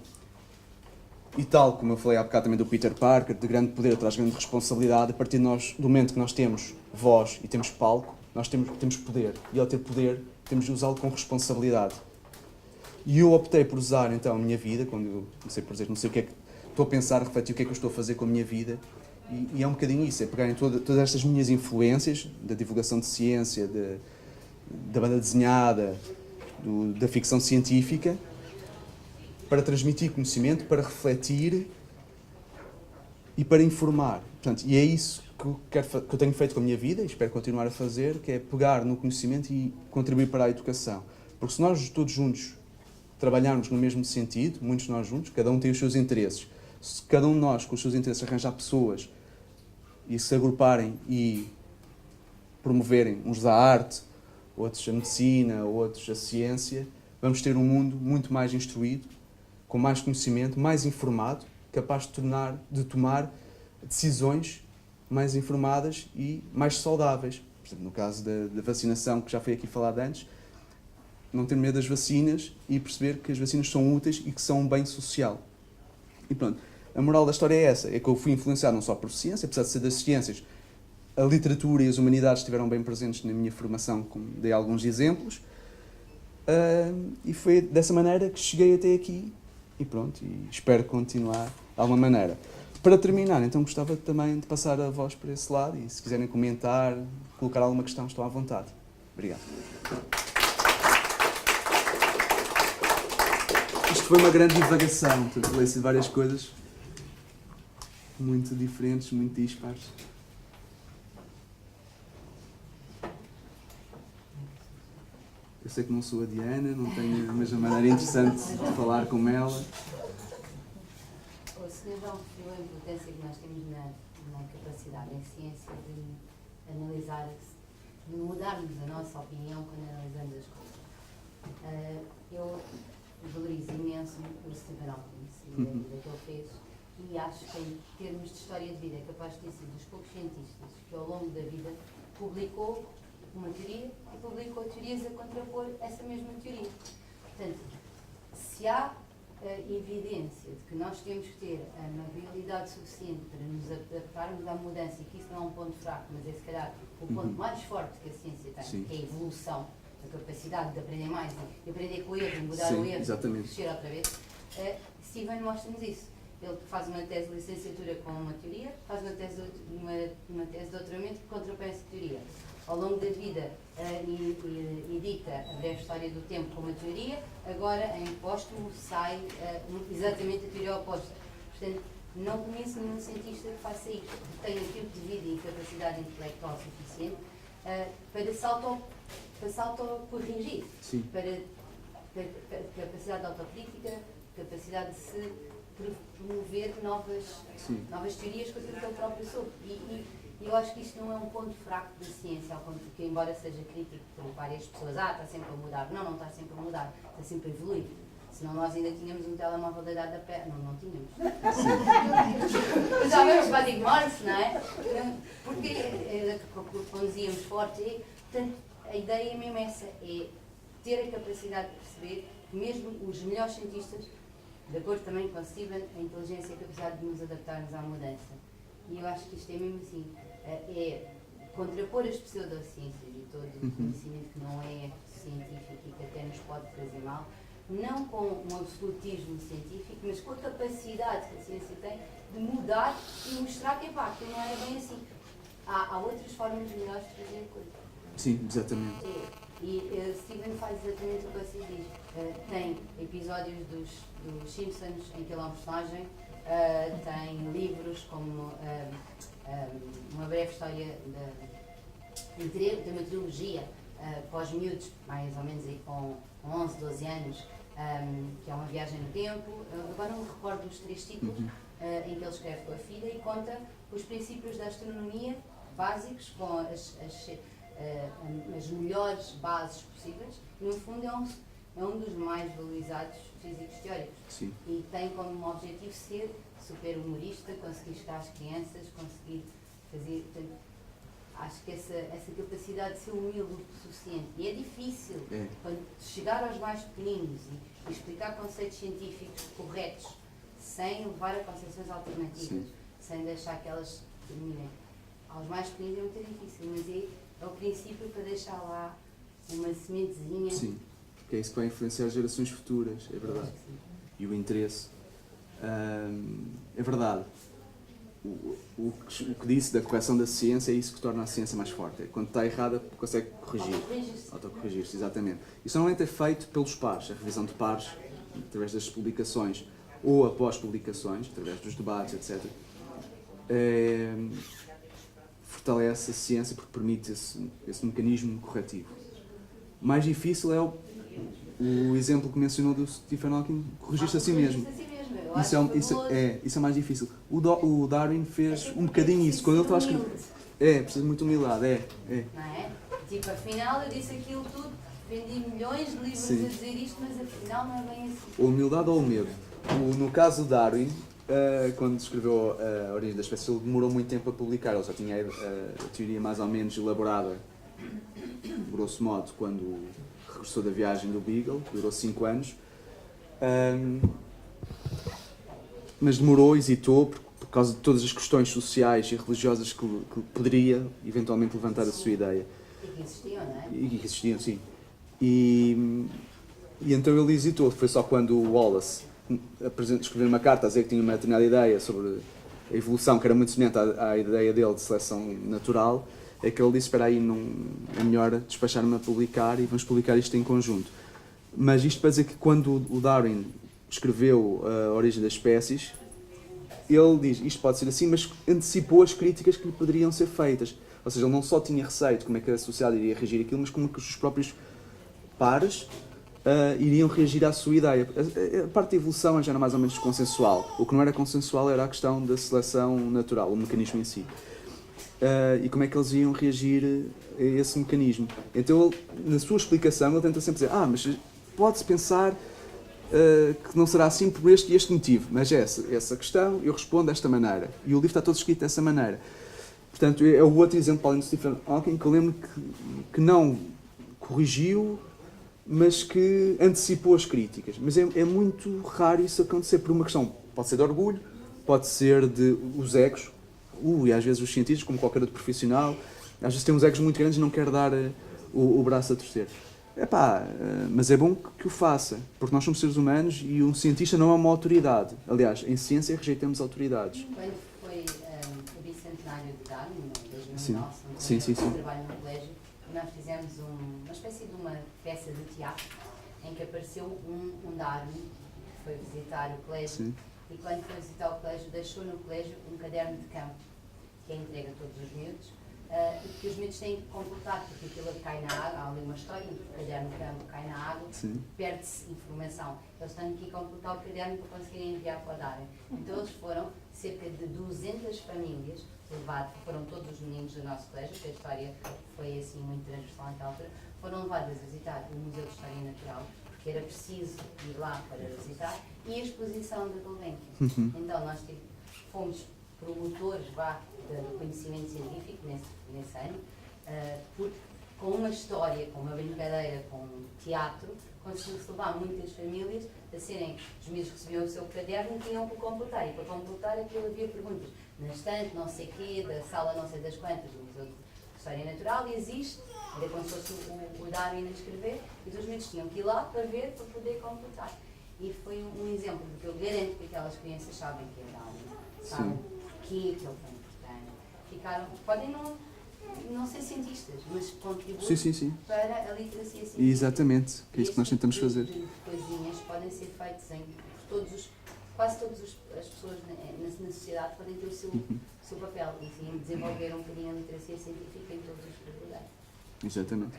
E tal como eu falei há bocado também do Peter Parker, de grande poder traz grande responsabilidade, a partir do momento que nós temos voz e temos palco, nós temos poder. E ao ter poder, temos de usá-lo com responsabilidade. E eu optei por usar, então, a minha vida, quando eu comecei por dizer, não sei o que é que estou a pensar, a refletir o que é que eu estou a fazer com a minha vida, e é um bocadinho isso, é pegar em todas estas minhas influências, da divulgação de ciência, da banda desenhada, da ficção científica, para transmitir conhecimento, para refletir e para informar. Portanto, e é isso que eu tenho feito com a minha vida, e espero continuar a fazer, que é pegar no conhecimento e contribuir para a educação. Porque se nós todos juntos trabalharmos no mesmo sentido, muitos de nós juntos, cada um tem os seus interesses. Se cada um de nós, com os seus interesses, arranjar pessoas e se agruparem e promoverem, uns da arte, outros a medicina, outros a ciência, vamos ter um mundo muito mais instruído, com mais conhecimento, mais informado, capaz de tomar decisões mais informadas e mais saudáveis. Por exemplo, no caso da vacinação, que já foi aqui falado antes, não ter medo das vacinas e perceber que as vacinas são úteis e que são um bem social. E pronto, a moral da história é essa, é que eu fui influenciado não só por ciência, apesar de ser das ciências, a literatura e as humanidades estiveram bem presentes na minha formação, como dei alguns exemplos, e foi dessa maneira que cheguei até aqui, e pronto, e espero continuar de alguma maneira. Para terminar, então gostava também de passar a voz para esse lado, e se quiserem comentar, colocar alguma questão, estão à vontade. Obrigado. Isto foi uma grande divagação, portanto, falei-se de várias coisas muito diferentes, muito dispares. Eu sei que não sou a Diana, não tenho a mesma maneira interessante de falar com ela. O Sr. João referiu a importância que nós temos na capacidade em ciência de analisar, de mudarmos a nossa opinião quando analisamos as coisas. Eu valorizo imenso o Stephen Hawking e a vida que ele fez, e acho que em termos de história de vida é capaz de ter sido dos poucos cientistas que ao longo da vida publicou uma teoria e publicou teorias a contrapor essa mesma teoria. Portanto, se há evidência de que nós temos que ter a mobilidade suficiente para nos adaptarmos à mudança, e que isso não é um ponto fraco, mas é se calhar o ponto mais forte que a ciência tem, Sim. que é a evolução, a capacidade de aprender mais, de aprender com o erro, de mudar Sim, o erro, exatamente. de crescer outra vez. Stephen mostra-nos isso. Ele faz uma tese de licenciatura com uma teoria, faz uma tese de doutoramento que contrapõe essa teoria. Ao longo da vida edita a breve história do tempo com uma teoria, agora em póstumo sai exatamente a teoria oposta. Portanto, não conheço nenhum cientista que faça isto, que tenha tempo de vida e capacidade intelectual suficiente para se autocorrigir, para capacidade de autocrítica, capacidade de se promover novas teorias com aquilo que ele próprio soube. E eu acho que isto não é um ponto fraco da ciência, ao ponto que, embora seja crítico por várias pessoas, está sempre a mudar. Não está sempre a mudar, está sempre a evoluir. Senão nós ainda tínhamos um telemóvel da idade da pedra. Não tínhamos. Mas já vemos código Morse, não é? Porque conduzíamos forte. E, portanto, a ideia é mesmo essa, é ter a capacidade de perceber que mesmo os melhores cientistas, de acordo também com a Steven, a inteligência é a capacidade de nos adaptarmos à mudança. E eu acho que isto é mesmo assim, é contrapor as pseudociências e todo o conhecimento que não é científico e que até nos pode trazer mal, não com um absolutismo científico, mas com a capacidade que a ciência tem de mudar e mostrar que, pá, que não era bem assim. Há outras formas melhores de fazer a coisa. Sim, exatamente. E Steven faz exatamente o que você diz. Tem episódios dos Simpsons em que ele é um personagem, tem livros como Uma Breve História tem uma trilogia para os miúdos, mais ou menos aí com 11, 12 anos, que é uma viagem no tempo. Agora não me recordo dos 3 títulos, em que ele escreve com a filha e conta os princípios da astronomia básicos, com as melhores bases possíveis. No fundo é um dos mais valorizados físicos teóricos. Sim. E tem como objetivo ser super humorista, conseguir chegar às crianças, conseguir fazer... Portanto, acho que essa capacidade de ser humilde o suficiente. E é difícil, quando chegar aos mais pequeninos e explicar conceitos científicos corretos, sem levar a concepções alternativas, sem deixar que elas terminem. Aos mais pequeninos é muito difícil, mas é o princípio para deixar lá uma sementezinha. Sim, porque é isso que vai influenciar as gerações futuras, é verdade. E o interesse. É verdade. O que disse da correção da ciência é isso que torna a ciência mais forte. É quando está errada, consegue corrigir. Autocorrigir-se, exatamente. Isso normalmente é feito pelos pares, a revisão de pares, através das publicações, ou após publicações, através dos debates, etc. Fortalece a ciência porque permite esse mecanismo corretivo. Mais difícil é o exemplo que mencionou do Stephen Hawking, corrigir-se a si mesmo. Isso é mais difícil. O Darwin fez um bocadinho isso. Quando ele estava a escrever. Precisa de muita humildade. Não é? Tipo, afinal eu disse aquilo tudo, vendi milhões de livros a dizer isto, mas afinal não é bem assim. Ou humildade ou o medo. No caso do Darwin, quando escreveu A Origem da Espécie, ele demorou muito tempo a publicar. Ele já tinha a teoria mais ou menos elaborada, grosso modo, quando regressou da viagem do Beagle, que durou 5 anos. Mas demorou, hesitou, por causa de todas as questões sociais e religiosas que poderia eventualmente levantar a sua ideia. E que existiam, não é? E que existiam, sim. E então ele hesitou. Foi só quando o Wallace escreveu uma carta a dizer que tinha uma determinada ideia sobre a evolução, que era muito semelhante à ideia dele de seleção natural, é que ele disse: espera aí, é melhor despachar-me a publicar e vamos publicar isto em conjunto. Mas isto para dizer que quando o Darwin escreveu A Origem das Espécies, ele diz, isto pode ser assim, mas antecipou as críticas que lhe poderiam ser feitas. Ou seja, ele não só tinha receio de como é que a sociedade iria reagir àquilo, mas como é que os próprios pares iriam reagir à sua ideia. A parte da evolução já era mais ou menos consensual. O que não era consensual era a questão da seleção natural, o mecanismo em si. E como é que eles iam reagir a esse mecanismo. Então, na sua explicação, ele tenta sempre dizer, mas pode-se pensar que não será assim por este e este motivo, mas essa questão eu respondo desta maneira. E o livro está todo escrito dessa maneira. Portanto, é o outro exemplo, além do Stephen Hawking, que eu lembro que não corrigiu, mas que antecipou as críticas. Mas é muito raro isso acontecer por uma questão, pode ser de orgulho, pode ser de os egos, e às vezes os cientistas, como qualquer outro profissional, às vezes têm uns egos muito grandes e não quer dar o braço a torcer. Mas é bom que o faça, porque nós somos seres humanos e um cientista não é uma autoridade. Aliás, em ciência rejeitamos autoridades. Quando foi o bicentenário de Darwin, em 2009, sim. trabalho no colégio, nós fizemos uma espécie de uma peça de teatro em que apareceu um Darwin que foi visitar o colégio. E quando foi visitar o colégio, deixou no colégio um caderno de campo que é entregue a todos os miúdos, e que os miúdos têm que completar, porque aquilo cai na água, há ali uma história, o caderno cai na água, perde-se informação. Eles têm que completar o caderno para conseguirem enviar para o Darem. Então eles foram, cerca de 200 famílias, foram todos os meninos do nosso colégio, que a história foi assim muito transversal naquela altura, foram levadas a visitar o Museu de História Natural, porque era preciso ir lá para visitar, e a exposição da Gulbenkian. Então nós fomos promotores do conhecimento científico nesse ano, porque com uma história, com uma brincadeira, com um teatro, conseguiu-se levar muitas famílias a serem, os miúdos recebiam o seu caderno e tinham que completar, e para completar aquilo havia perguntas, na estante não sei quê, da sala não sei das quantas, do Museu de História Natural, e existe, era como se fosse o Darwin a escrever, e os miúdos tinham que ir lá para ver, para poder completar. E foi um exemplo, porque eu garanto que aquelas crianças sabem que é Darwin, sabem porquê que ele foi importante. Podem não ser cientistas, mas contribuem para a literacia científica. Exatamente, que é isso que nós tentamos fazer. De coisinhas podem ser feitas quase todas as pessoas na sociedade podem ter o seu papel e desenvolver um bocadinho a literacia científica em todos os lugares. Exatamente.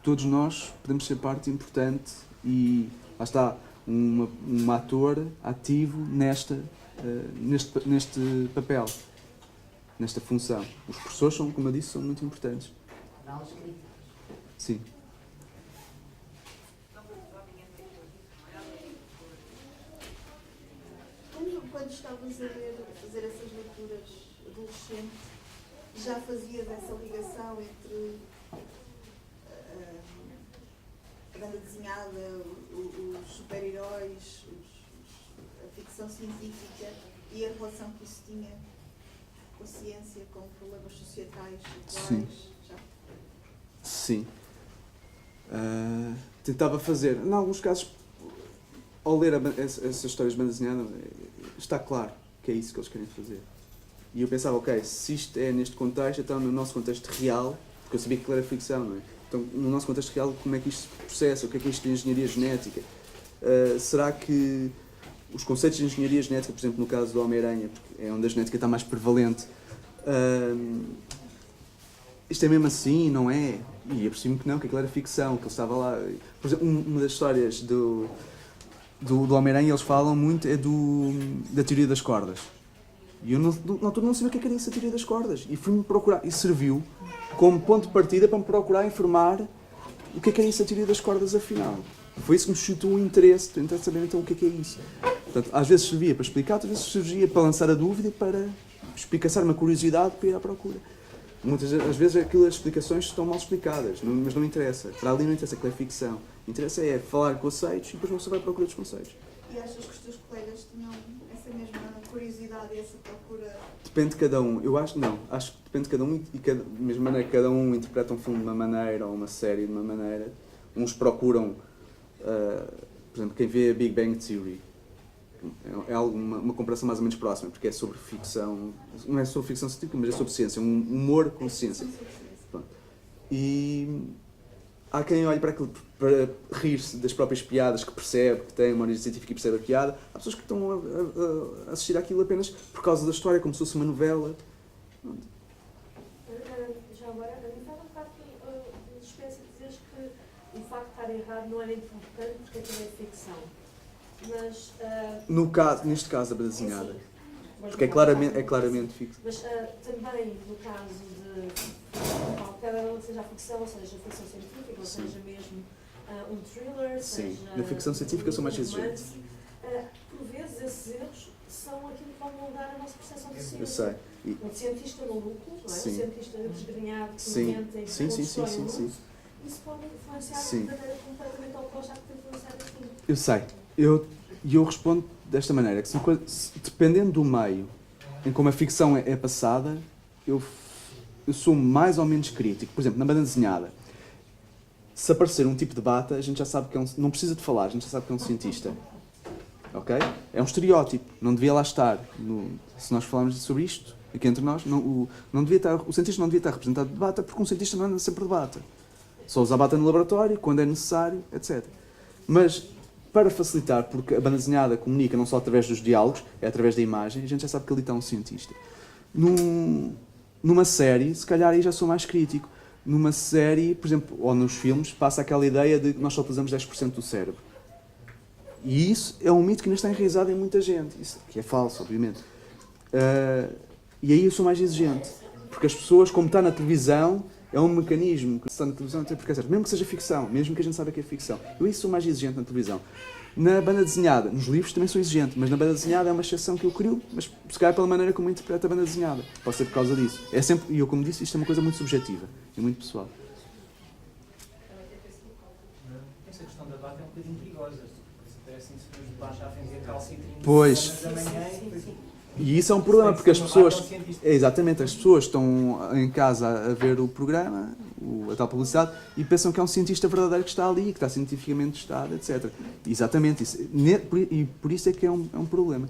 Todos nós podemos ser parte importante e lá está, um ator ativo neste papel, nesta função. Os professores, como eu disse, são muito importantes. Torná-los críticos. Sim. Quando estavas a fazer essas leituras adolescentes, já fazias essa ligação entre a banda desenhada, os super-heróis, a ficção científica e a relação que isso tinha com a ciência, com problemas societais atuais? Sim. Já? Sim. Tentava fazer, em alguns casos, ao ler essas histórias de banda desenhada, está claro que é isso que eles querem fazer. E eu pensava, ok, se isto é neste contexto, então no nosso contexto real, porque eu sabia que aquilo era ficção, não é? Então, no nosso contexto real, como é que isto se processa? O que é isto de engenharia genética? Será que os conceitos de engenharia genética, por exemplo, no caso do Homem-Aranha, é onde a genética está mais prevalente, isto é mesmo assim, não é? E eu percebi-me que não, que aquilo era ficção, que ele estava lá. Por exemplo, uma das histórias do Homem-Aranha, eles falam muito, é da teoria das cordas. E eu na altura não sabia o que era isso, a teoria das cordas. E fui-me procurar, e serviu como ponto de partida para me procurar informar o que era isso, a teoria das cordas, afinal. Foi isso que me chutou o interesse, tentar saber então o que é isso. Portanto, às vezes servia para explicar, outras vezes servia para lançar a dúvida e para explicar uma curiosidade para ir à procura. Muitas vezes as explicações estão mal explicadas, mas não interessa. Para ali não interessa que é ficção. O que interessa é falar conceitos e depois você vai à procura dos conceitos. E achas que os teus colegas tinham essa mesma curiosidade e essa procura? Depende de cada um. Eu acho que não. Acho que depende de cada um e da mesma maneira que cada um interpreta um filme de uma maneira ou uma série de uma maneira. Uns procuram, por exemplo, quem vê a Big Bang Theory, é uma comparação mais ou menos próxima, porque é sobre ficção, não é sobre ficção científica, mas é sobre ciência, um humor com ciência. Pronto. E há quem olhe para aquilo para rir-se das próprias piadas, que percebe, que tem uma origem científica e percebe a piada. Há pessoas que estão a assistir àquilo apenas por causa da história, como se fosse uma novela. Já agora, a mim estava um bocado de suspense de dizeres que o facto de estar errado não era importante porque aquilo é ficção. Mas, Neste caso, a banda desenhada. Porque é claramente ficção. Mas também no caso de qualquer seja a ficção, ou seja, a ficção científica, ou seja mesmo um thriller, Sim, seja na ficção científica sou mais exigente. Por vezes esses erros são aquilo que vão moldar a nossa percepção de ciência. Eu sei. Um cientista maluco, não é? Sim. Um cientista desgrenhado, que Sim. inventa e Sim, que sim, constrói sim, um sim, mundo. sim. Isso pode influenciar Sim. de maneira completamente oposta à que tem influenciado aquilo. Eu sei. Eu respondo desta maneira, que dependendo do meio em como a ficção é passada, eu sou mais ou menos crítico. Por exemplo, na banda desenhada, se aparecer um tipo de bata, a gente já sabe que não precisa de falar, a gente já sabe que é um cientista. Ok? É um estereótipo, não devia lá estar. Se nós falarmos sobre isto, aqui entre nós, o cientista não devia estar representado de bata, porque um cientista não anda sempre de bata. Só usa a bata no laboratório, quando é necessário, etc. Mas, para facilitar, porque a banda desenhada comunica não só através dos diálogos, é através da imagem, a gente já sabe que ali está um cientista. Numa série, se calhar aí já sou mais crítico. Numa série, por exemplo, ou nos filmes, passa aquela ideia de que nós só utilizamos 10% do cérebro. E isso é um mito que ainda está enraizado em muita gente. Isso, que é falso, obviamente. E aí eu sou mais exigente. Porque as pessoas, como está na televisão, é um mecanismo que está na televisão, porque é certo, mesmo que seja ficção, mesmo que a gente saiba que é ficção. Eu aí sou mais exigente na televisão. Na banda desenhada, nos livros também sou exigente, mas na banda desenhada é uma exceção que eu crio, mas se calhar pela maneira como eu interpreto a banda desenhada. Pode ser por causa disso. É sempre, e eu como disse, isto é uma coisa muito subjetiva e muito pessoal. Essa questão da debate é um bocadinho perigosa. Parece assim, se os debates já vêm a calcitrim Pois. da manhã E isso é um problema, porque as pessoas... Exatamente, as pessoas estão em casa a ver o programa, a tal publicidade, e pensam que é um cientista verdadeiro que está ali, que está cientificamente testado, etc. Exatamente isso. E por isso é que é um problema.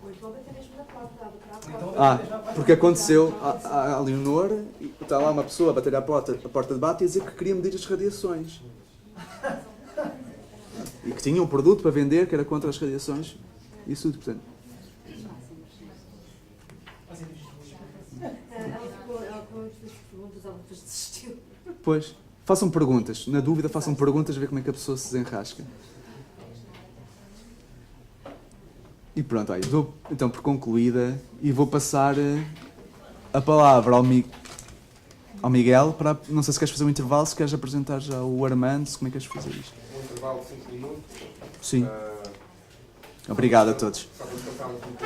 Ou então até mesmo na porta, a porta. Porque aconteceu a Leonor, está lá uma pessoa a bater à porta de bate e a dizer que queria medir as radiações. E que tinha um produto para vender que era contra as radiações. Isso tudo, portanto. Ela com muitas perguntas, ela depois desistiu. Pois, façam perguntas. Na dúvida, façam perguntas a ver como é que a pessoa se desenrasca. E pronto, olha, dou então por concluída e vou passar a palavra ao Miguel para, não sei se queres fazer um intervalo, se queres apresentar já o Armando, como é que queres fazer isto? Um intervalo de 5 minutos. Sim. Obrigado a todos. Só para descansar um pouco.